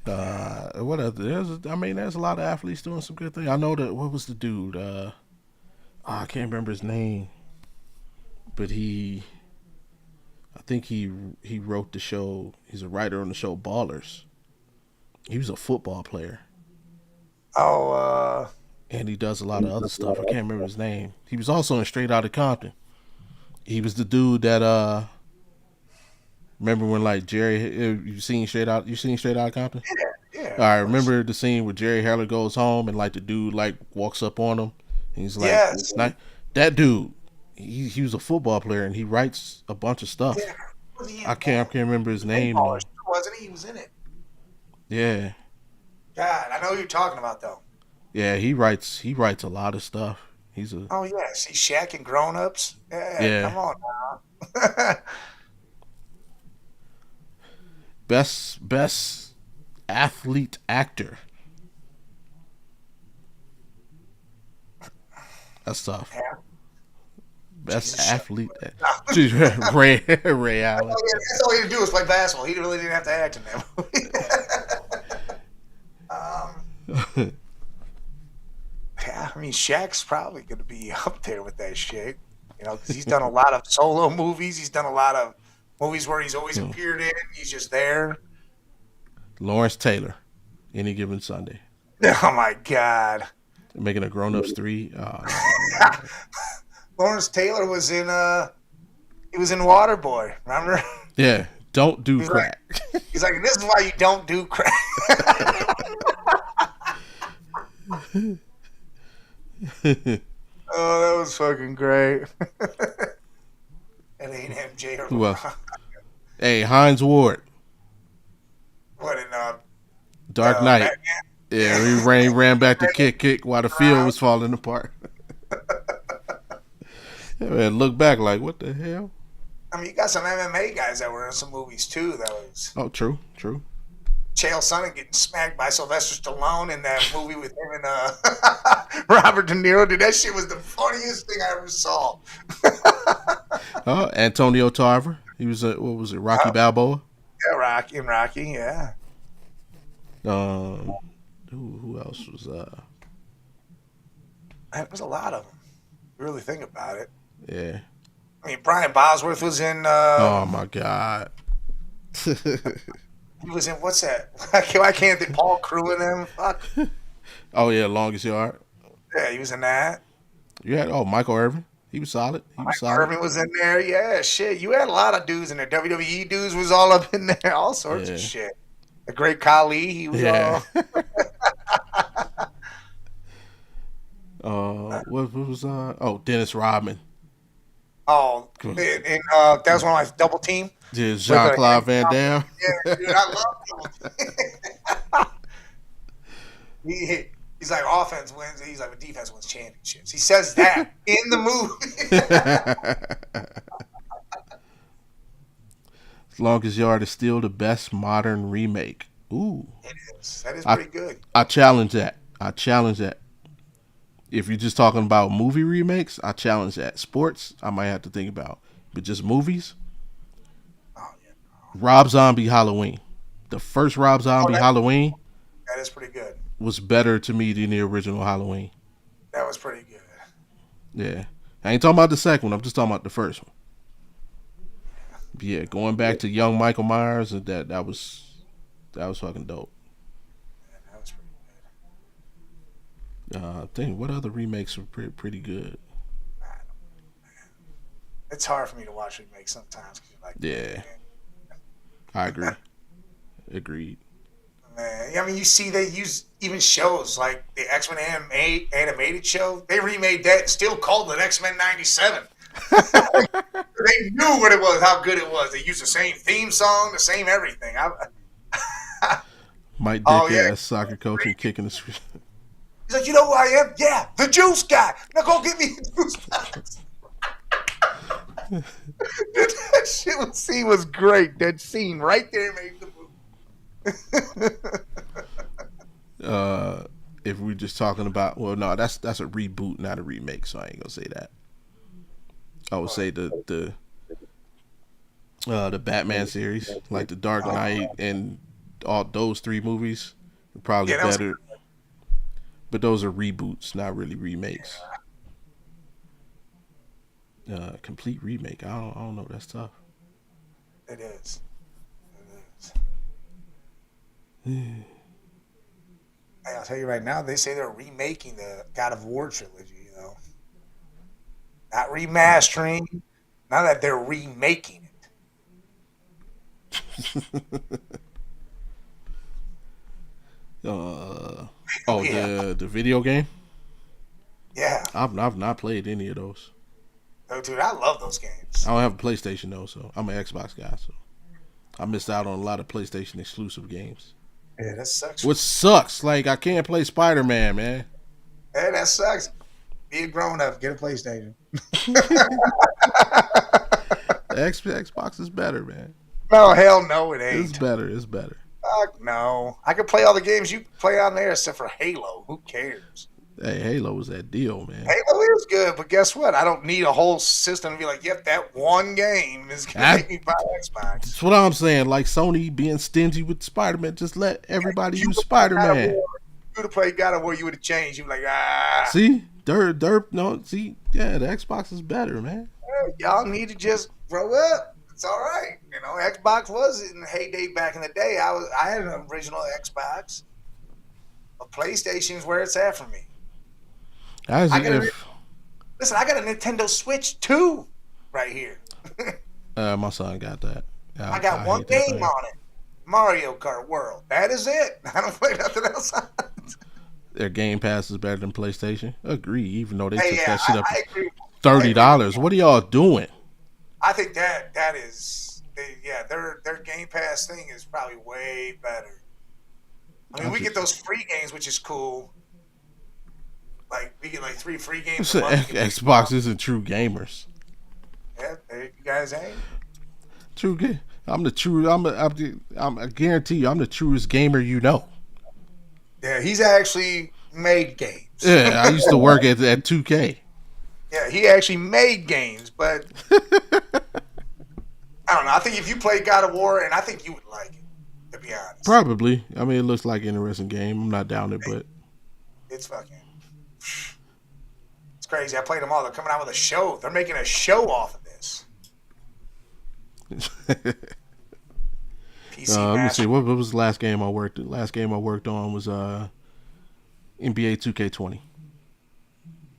What other? There's a lot of athletes doing some good things. I know that. What was the dude? I can't remember his name, but I think he wrote the show. He's a writer on the show Ballers. He was a football player. Oh, and he does a lot of other stuff. I can't remember his name. He was also in Straight Outta Compton. He was the dude that remember when like Jerry, you seen Straight Outta Compton? Yeah. All right, remember the scene where Jerry Heller goes home and like the dude like walks up on him and he's like, yes. That dude, he was a football player and he writes a bunch of stuff. Yeah. I can't remember his name. Wasn't he? He was in it. Yeah. God, I know who you're talking about though. Yeah, he writes a lot of stuff. Oh yeah, see Shaq and Grown Ups. Yeah. Come on now. Best athlete actor. That's tough. Yeah. Best athlete. Ray Allen. That's all he had to do was play basketball. He really didn't have to act in that movie. Yeah, I mean, Shaq's probably going to be up there with that shit. You know, because he's done a lot of solo movies. He's done a lot of movies where he's always appeared in. He's just there. Lawrence Taylor, Any Given Sunday. Oh my God. Making a Grown Ups 3. Lawrence Taylor was in he was in Waterboy, remember? Yeah. Don't do crack. He's like, this is why you don't do crack. Oh, that was fucking great. It ain't MJ or who else? Hey, Hines Ward. What in Dark Knight? Batman? Yeah, he ran back to kick while the field was falling apart. Yeah, man, look back like, what the hell? I mean, you got some MMA guys that were in some movies too. That was true. Chael Sonnen getting smacked by Sylvester Stallone in that movie with him and Robert De Niro. Dude, that shit was the funniest thing I ever saw. Antonio Tarver. He was what was it? Rocky Balboa. Yeah, Rocky. Yeah. Who else was? There was a lot of them. Really think about it. Yeah. I mean, Brian Bosworth was in. Oh my God. He was in what's that? I can't think. Paul Crew in them. Fuck. Oh yeah, Longest Yard. Yeah, he was in that. You had Michael Irvin. He was solid. Irvin was in there. Yeah, shit. You had a lot of dudes in there. WWE dudes was all up in there. All sorts of shit. The Great Khali. He was all. What was Dennis Rodman. Oh, and that was one of my Double Team. Yeah, Jean-Claude Van Damme. Yeah, dude, I love Double Team. He's like, offense wins. He's like, defense wins championships. He says that in the movie. Longest Yard is still the best modern remake. Ooh. It is. That is pretty good. I challenge that. If you're just talking about movie remakes, I challenge that. Sports, I might have to think about. But just movies? Oh, yeah. Rob Zombie Halloween. The first Rob Zombie Halloween. That is pretty good. Was better to me than the original Halloween. That was pretty good. Yeah. I ain't talking about the second one. I'm just talking about the first one. Yeah, going back to young Michael Myers, that was fucking dope. Yeah, that was pretty I think what other remakes were pretty good. good. It's hard for me to watch remakes sometimes. 'Cause you're like, Yeah, I agree. Agreed. man, I mean, you see they use even shows like the X-Men animated show. They remade that and still called it X-Men 97. They knew what it was, how good it was. They used the same theme song, the same everything. Mike Dick Oh, yeah. soccer coach and kicking the street. He's like, you know who I am? Yeah, the juice guy. Now go get me the juice box. That scene was great. That scene right there made the movie. If we're just talking about, well, no, that's a reboot, not a remake, so I ain't gonna say that. I would say the Batman series, like the Dark Knight and all those three movies, are probably better. But those are reboots, not really remakes. Complete remake, I don't know. That's tough. It is. Hey, I'll tell you right now, they say they're remaking the God of War trilogy, Not remastering. Now that they're remaking it. The video game? Yeah. I've not played any of those. Oh, dude, I love those games. I don't have a PlayStation though, so I'm an Xbox guy, so I missed out on a lot of PlayStation exclusive games. Yeah, that sucks. Which sucks. Like, I can't play Spider-Man, man. Yeah, that sucks. Be a grown up, get a PlayStation. Xbox is better, man. No, hell no, it ain't. It's better. It's better. Fuck no. I can play all the games you can play on there except for Halo. Who cares? Hey, Halo was that deal, man. Halo is good, but guess what? I don't need a whole system to be like, yep, that one game is going to make me buy Xbox. That's what I'm saying. Like Sony being stingy with Spider-Man, just let everybody use Spider-Man. You would have played God of War, you would have changed. You would like, See? Derp, no, see? Yeah, the Xbox is better, man. Y'all need to just grow up. It's all right. Xbox was in the heyday back in the day. I had an original Xbox. A PlayStation's where it's at for me. Listen, I got a Nintendo Switch 2 right here. My son got that. I got one game on it. Mario Kart World. That is it. I don't play nothing else on it. Their Game Pass is better than PlayStation. Agree, even though they took that shit up $30. What are y'all doing? I think that is their Game Pass thing is probably way better. I mean, we get those free games, which is cool. Like, we get like 3 free games a month. Xbox isn't true gamers. Yeah, you guys ain't. True game. I guarantee you, I'm the truest gamer you know. Yeah, he's actually made games. Yeah, I used to work at 2K. Yeah, he actually made games, but I don't know. I think if you play God of War, and I think you would like it, to be honest. Probably. I mean, it looks like an interesting game. I'm not down it, but it's crazy. I played them all. They're coming out with a show. They're making a show off of this. Let me see. What was the last game I worked on? Last game I worked on was NBA 2K20.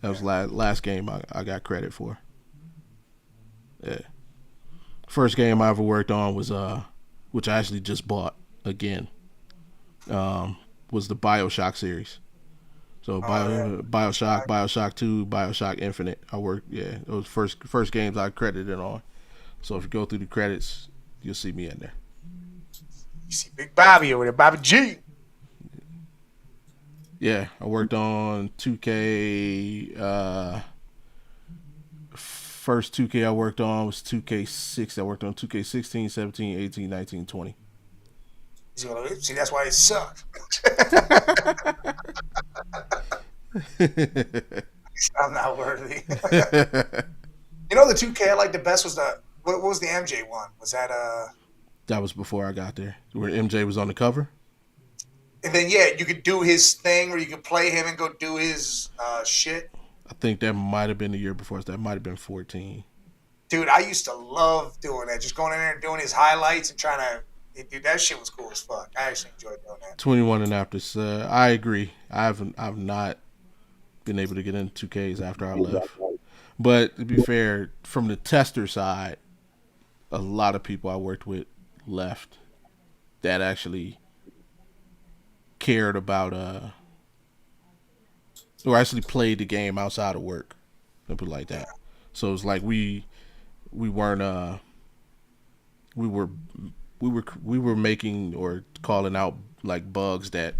That was last game I got credit for. Yeah. First game I ever worked on was which I actually just bought again. Was the BioShock series. So BioShock 2, BioShock Infinite. I worked. Yeah, those first games I credited on. So if you go through the credits, you'll see me in there. You see Big Bobby over there, Bobby G. Yeah, I worked on 2K. First 2K I worked on was 2K6. I worked on 2K16, 17, 18, 19, 20. See, that's why it sucked. I'm not worthy. The 2K I liked the best was what was the MJ one? Was that That was before I got there, where MJ was on the cover. And then you could do his thing where you could play him and go do his shit. I think that might have been the year before. That might have been 14. Dude, I used to love doing that. Just going in there and doing his highlights and trying to. Dude, that shit was cool as fuck. I actually enjoyed doing that. 21 and after. I agree. I've not been able to get into 2Ks after I left. But to be fair, from the tester side, a lot of people I worked with left that actually cared about or actually played the game outside of work. Something like that. So it's like we weren't we were making or calling out like bugs that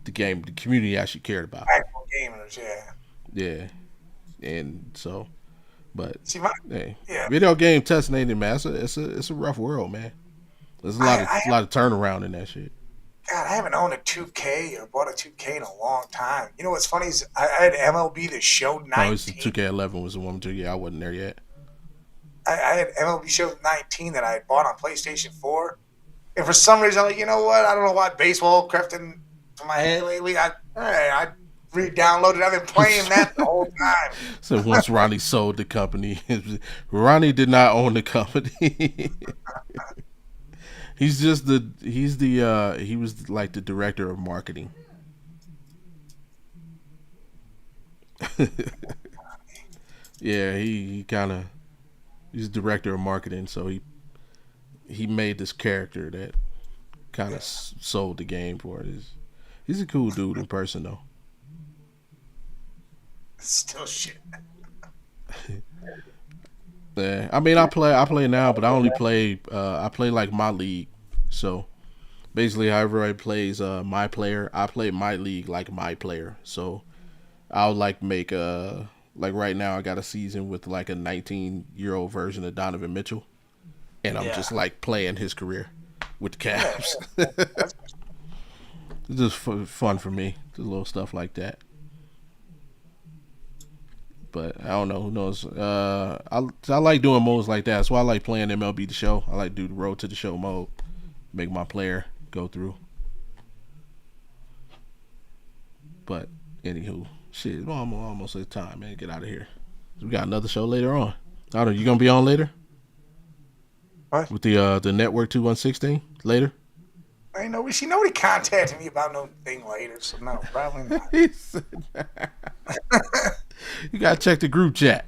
the community actually cared about. Actual gamers, yeah. Yeah. And so but See, video game testing ain't it, man. It's a rough world, man. There's a lot of turnaround in that shit. God, I haven't owned a 2K or bought a 2K in a long time. You know what's funny is I had MLB The Show 19. Oh, it's the 2K11 was the one too. Yeah, I wasn't there yet. I had MLB Show 19 that I had bought on PlayStation 4. And for some reason, I'm like, you know what? I don't know why baseball crept into my head lately. I re-downloaded. I've been playing that the whole time. So once Ronnie sold the company, Ronnie did not own the company. He was like the director of marketing. Yeah, he's director of marketing, so he made this character that kind of sold the game for it. He's a cool dude in person though. Still shit. Yeah, I mean, I play now, but I only play. I play like my league. So basically, however everybody plays my player, I play my league like my player. So I'll like make like right now I got a season with like a 19-year-old version of Donovan Mitchell, and I'm just like playing his career with the Cavs. It's just fun for me, just little stuff like that. But I don't know. Who knows? I like doing modes like that. That's why I like playing MLB The Show. I like to do the Road to the Show mode. Make my player go through. But anywho, shit, it's almost at time, man. Get out of here. We got another show later on. I don't know. You gonna be on later? What? With the Network 216 later? Ain't nobody contacted me about no thing later, so no, probably not. You gotta check the group chat.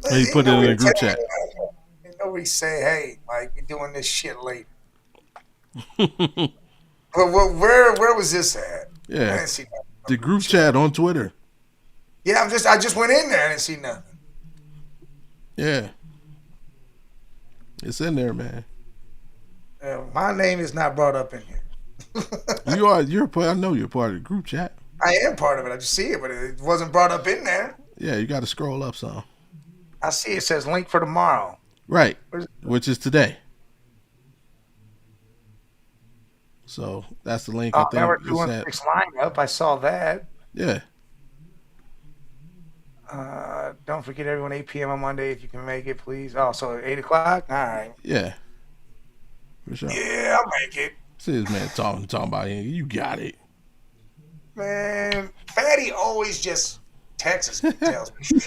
He put it in the group chat. Nobody say, "Hey, Mike, you're doing this shit later." But where was this at? Yeah, I didn't see the group chat on Twitter. Yeah, I just went in there and didn't see nothing. Yeah, it's in there, man. My name is not brought up in here. You're part. I know you're part of the group chat. I am part of it. I just see it, but it wasn't brought up in there. Yeah, you got to scroll up some. I see it says link for tomorrow. Right, which is today. So that's the link. I think Network 216 lineup. I saw that. Yeah. Don't forget everyone 8 p.m. on Monday if you can make it, please. Oh, so 8 o'clock? All right. Yeah. For sure. Yeah, I'll make it. See this man talking about it. You got it. Man, Fatty always just texts me, tells me.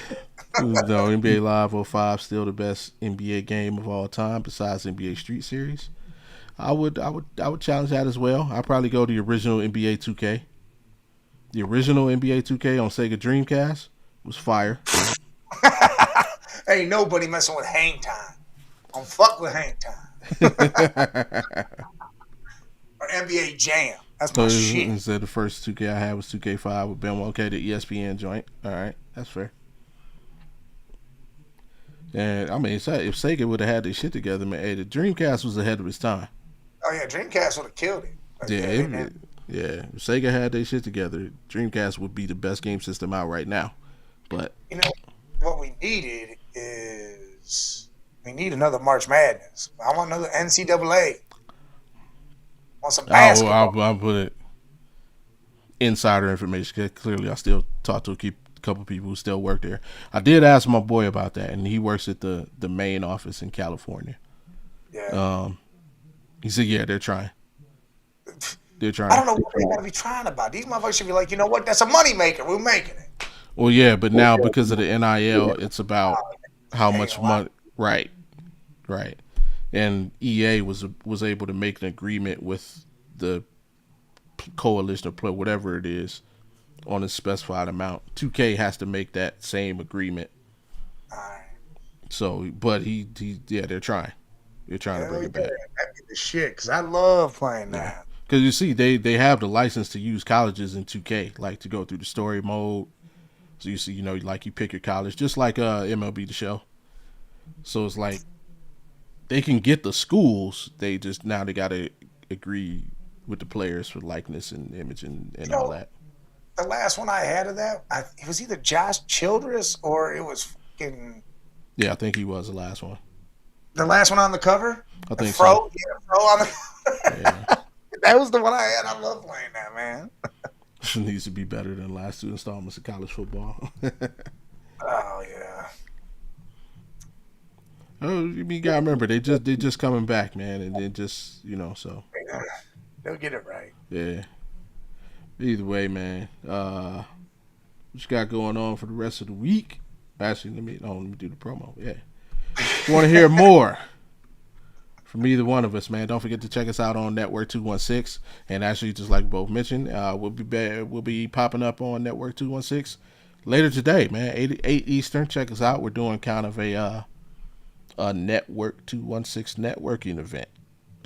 No, NBA Live 05 still the best NBA game of all time besides NBA Street Series. I would challenge that as well. I'd probably go the original NBA 2K. The original NBA 2K on Sega Dreamcast was fire. Ain't nobody messing with Hang Time. Don't fuck with Hang Time. Or NBA Jam. That's my shit. Instead, the first 2K I had was 2K5 with Ben. Okay, the ESPN joint. All right, that's fair. And I mean, if Sega would have had their shit together, man, hey, the Dreamcast was ahead of its time. Oh yeah, Dreamcast would have killed it. Yeah. If Sega had their shit together, Dreamcast would be the best game system out right now. But you know what we needed is we need another March Madness. I want another NCAA. I want some basketball. I'll put it insider information. 'Cause clearly, I still talk to a couple people who still work there. I did ask my boy about that, and he works at the main office in California. Yeah. He said, yeah, they're trying. They're trying. I don't know what they gotta be trying about. These motherfuckers should be like, you know what? That's a money maker. We're making it. Well, yeah, but now because of the NIL, it's about how Paying much a lot. money. Right, right. And EA was able to make an agreement with the coalition of play, whatever it is, on a specified amount. 2K has to make that same agreement. All right. So, but yeah, they're trying. They're trying to Hell bring yeah, it back. that'd be the shit. Because I love playing Yeah, that. because you see, they have the license to use colleges in 2K, like to go through the story mode. So you see, like you pick your college, just like MLB the Show. So it's like they can get the schools. They just now they got to agree with the players for likeness and image and You all know, that. the last one I had of that, it was either Josh Childress or it was fucking Yeah, I think he was the last one. the last one on the cover. I The think Fro, so. yeah, Fro on the Yeah, That was the one I had. I love playing that, man. needs to be better than the last two installments of college football. Oh yeah. Oh, you gotta remember they just coming back, man, and then just so Yeah. They'll get it right. yeah. Either way, man. What you got going on for the rest of the week? Actually, let me do the promo. Yeah. If you want to hear more from either one of us, man, don't forget to check us out on Network 216. And actually, just like we both mentioned, we'll be popping up on Network 216 later today, man. 8 Eastern. Check us out. We're doing kind of a Network 216 networking event.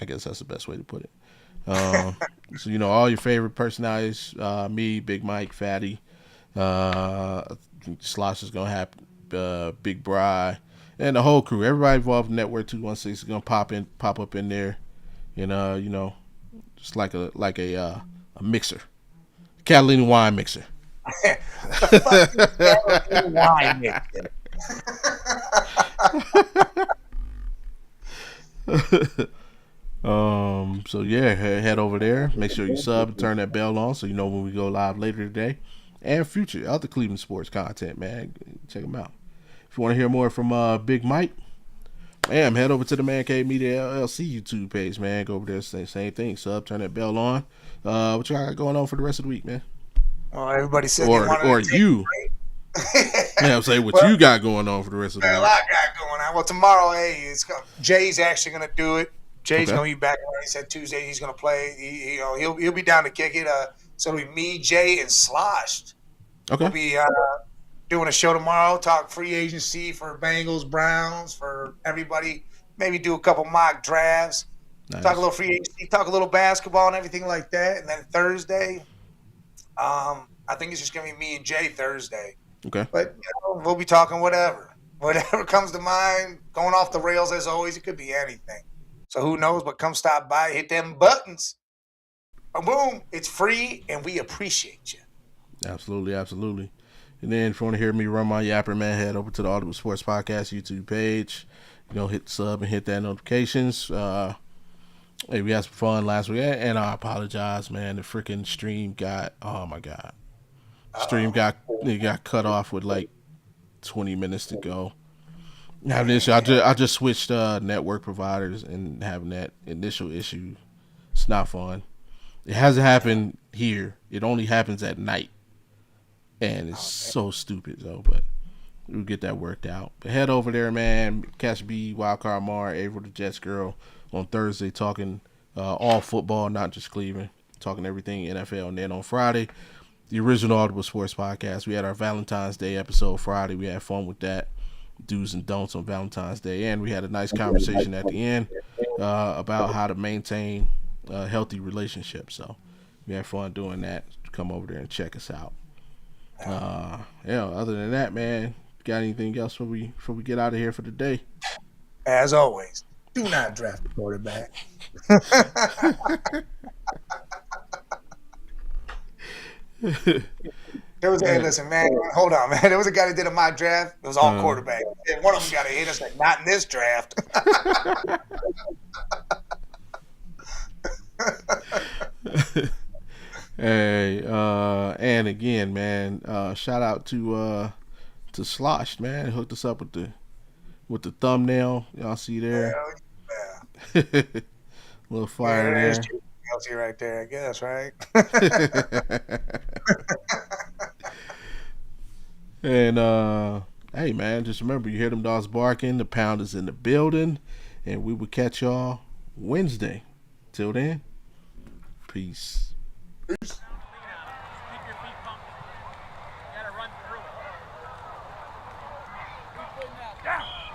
I guess that's the best way to put it. So all your favorite personalities, me, Big Mike, Fatty, Slosh is gonna have Big Bry, and the whole crew. Everybody involved in Network 216 is gonna pop up in there, and just like a mixer, Catalina wine mixer. Wine mixer. So yeah, head over there. Make sure you sub and turn that bell on so you know when we go live later today, and future other Cleveland sports content, man. Check them out. If you want to hear more from Big Mike, man, head over to the Man Cave Media LLC YouTube page, man. Go over there, same thing. Sub, turn that bell on. What you got going on for the rest of the week, man? Well, everybody said they Or wanted to take you? a break. Yeah, I'm saying what Well, you got going on for the rest of the Well, week. I got going on. Well, tomorrow, Jay's actually going to do it. Jay's Okay. going to be back. He said Tuesday he's going to play. He'll be down to kick it. So it'll be me, Jay, and Sloshed. Okay. We'll be doing a show tomorrow. Talk free agency for Bengals, Browns, for everybody. Maybe do a couple mock drafts. Nice. Talk a little free agency. Talk a little basketball and everything like that. And then Thursday, I think it's just going to be me and Jay Thursday. Okay. But we'll be talking whatever comes to mind. Going off the rails as always. It could be anything. So who knows? But come stop by, hit them buttons. Boom! It's free, and we appreciate you. Absolutely, absolutely. And then if you want to hear me run my yapper, man, head over to the Audible Sports Podcast YouTube page. Hit sub and hit that notifications. Hey, we had some fun last week, and I apologize, man. The freaking stream got, oh my god, stream got cut off with like 20 minutes to go. Now this, I just switched network providers, and having that initial issue, it's not fun. It hasn't happened here. It only happens at night, and it's so stupid though. But we'll get that worked out. But head over there, man. Catch B, Wildcard Mar, April the Jets girl on Thursday, talking all football, not just Cleveland, talking everything NFL. And then on Friday, the original Audible Sports Podcast. We had our Valentine's Day episode Friday. We had fun with that. Do's and don'ts on Valentine's Day. And we had a nice conversation at the end about how to maintain a healthy relationship. So we had fun doing that. Come over there and check us out. Other than that, man, got anything else before we get out of here for the day? As always, do not draft a quarterback. Hey, listen, man. Hold on, man. There was a guy that did a mock draft. It was all quarterback. And one of them got a hit. Us like, not in this draft. Hey, and again, man, shout out to Slosh, man. He hooked us up with the thumbnail. Y'all see there? Yeah. Little fire there. Chelsea right there, I guess, right? And hey, man, just remember, you hear them dogs barking. The pound is in the building, and we will catch y'all Wednesday. Till then, peace. Peace. Keep your feet pumping. You gotta run through it. Down.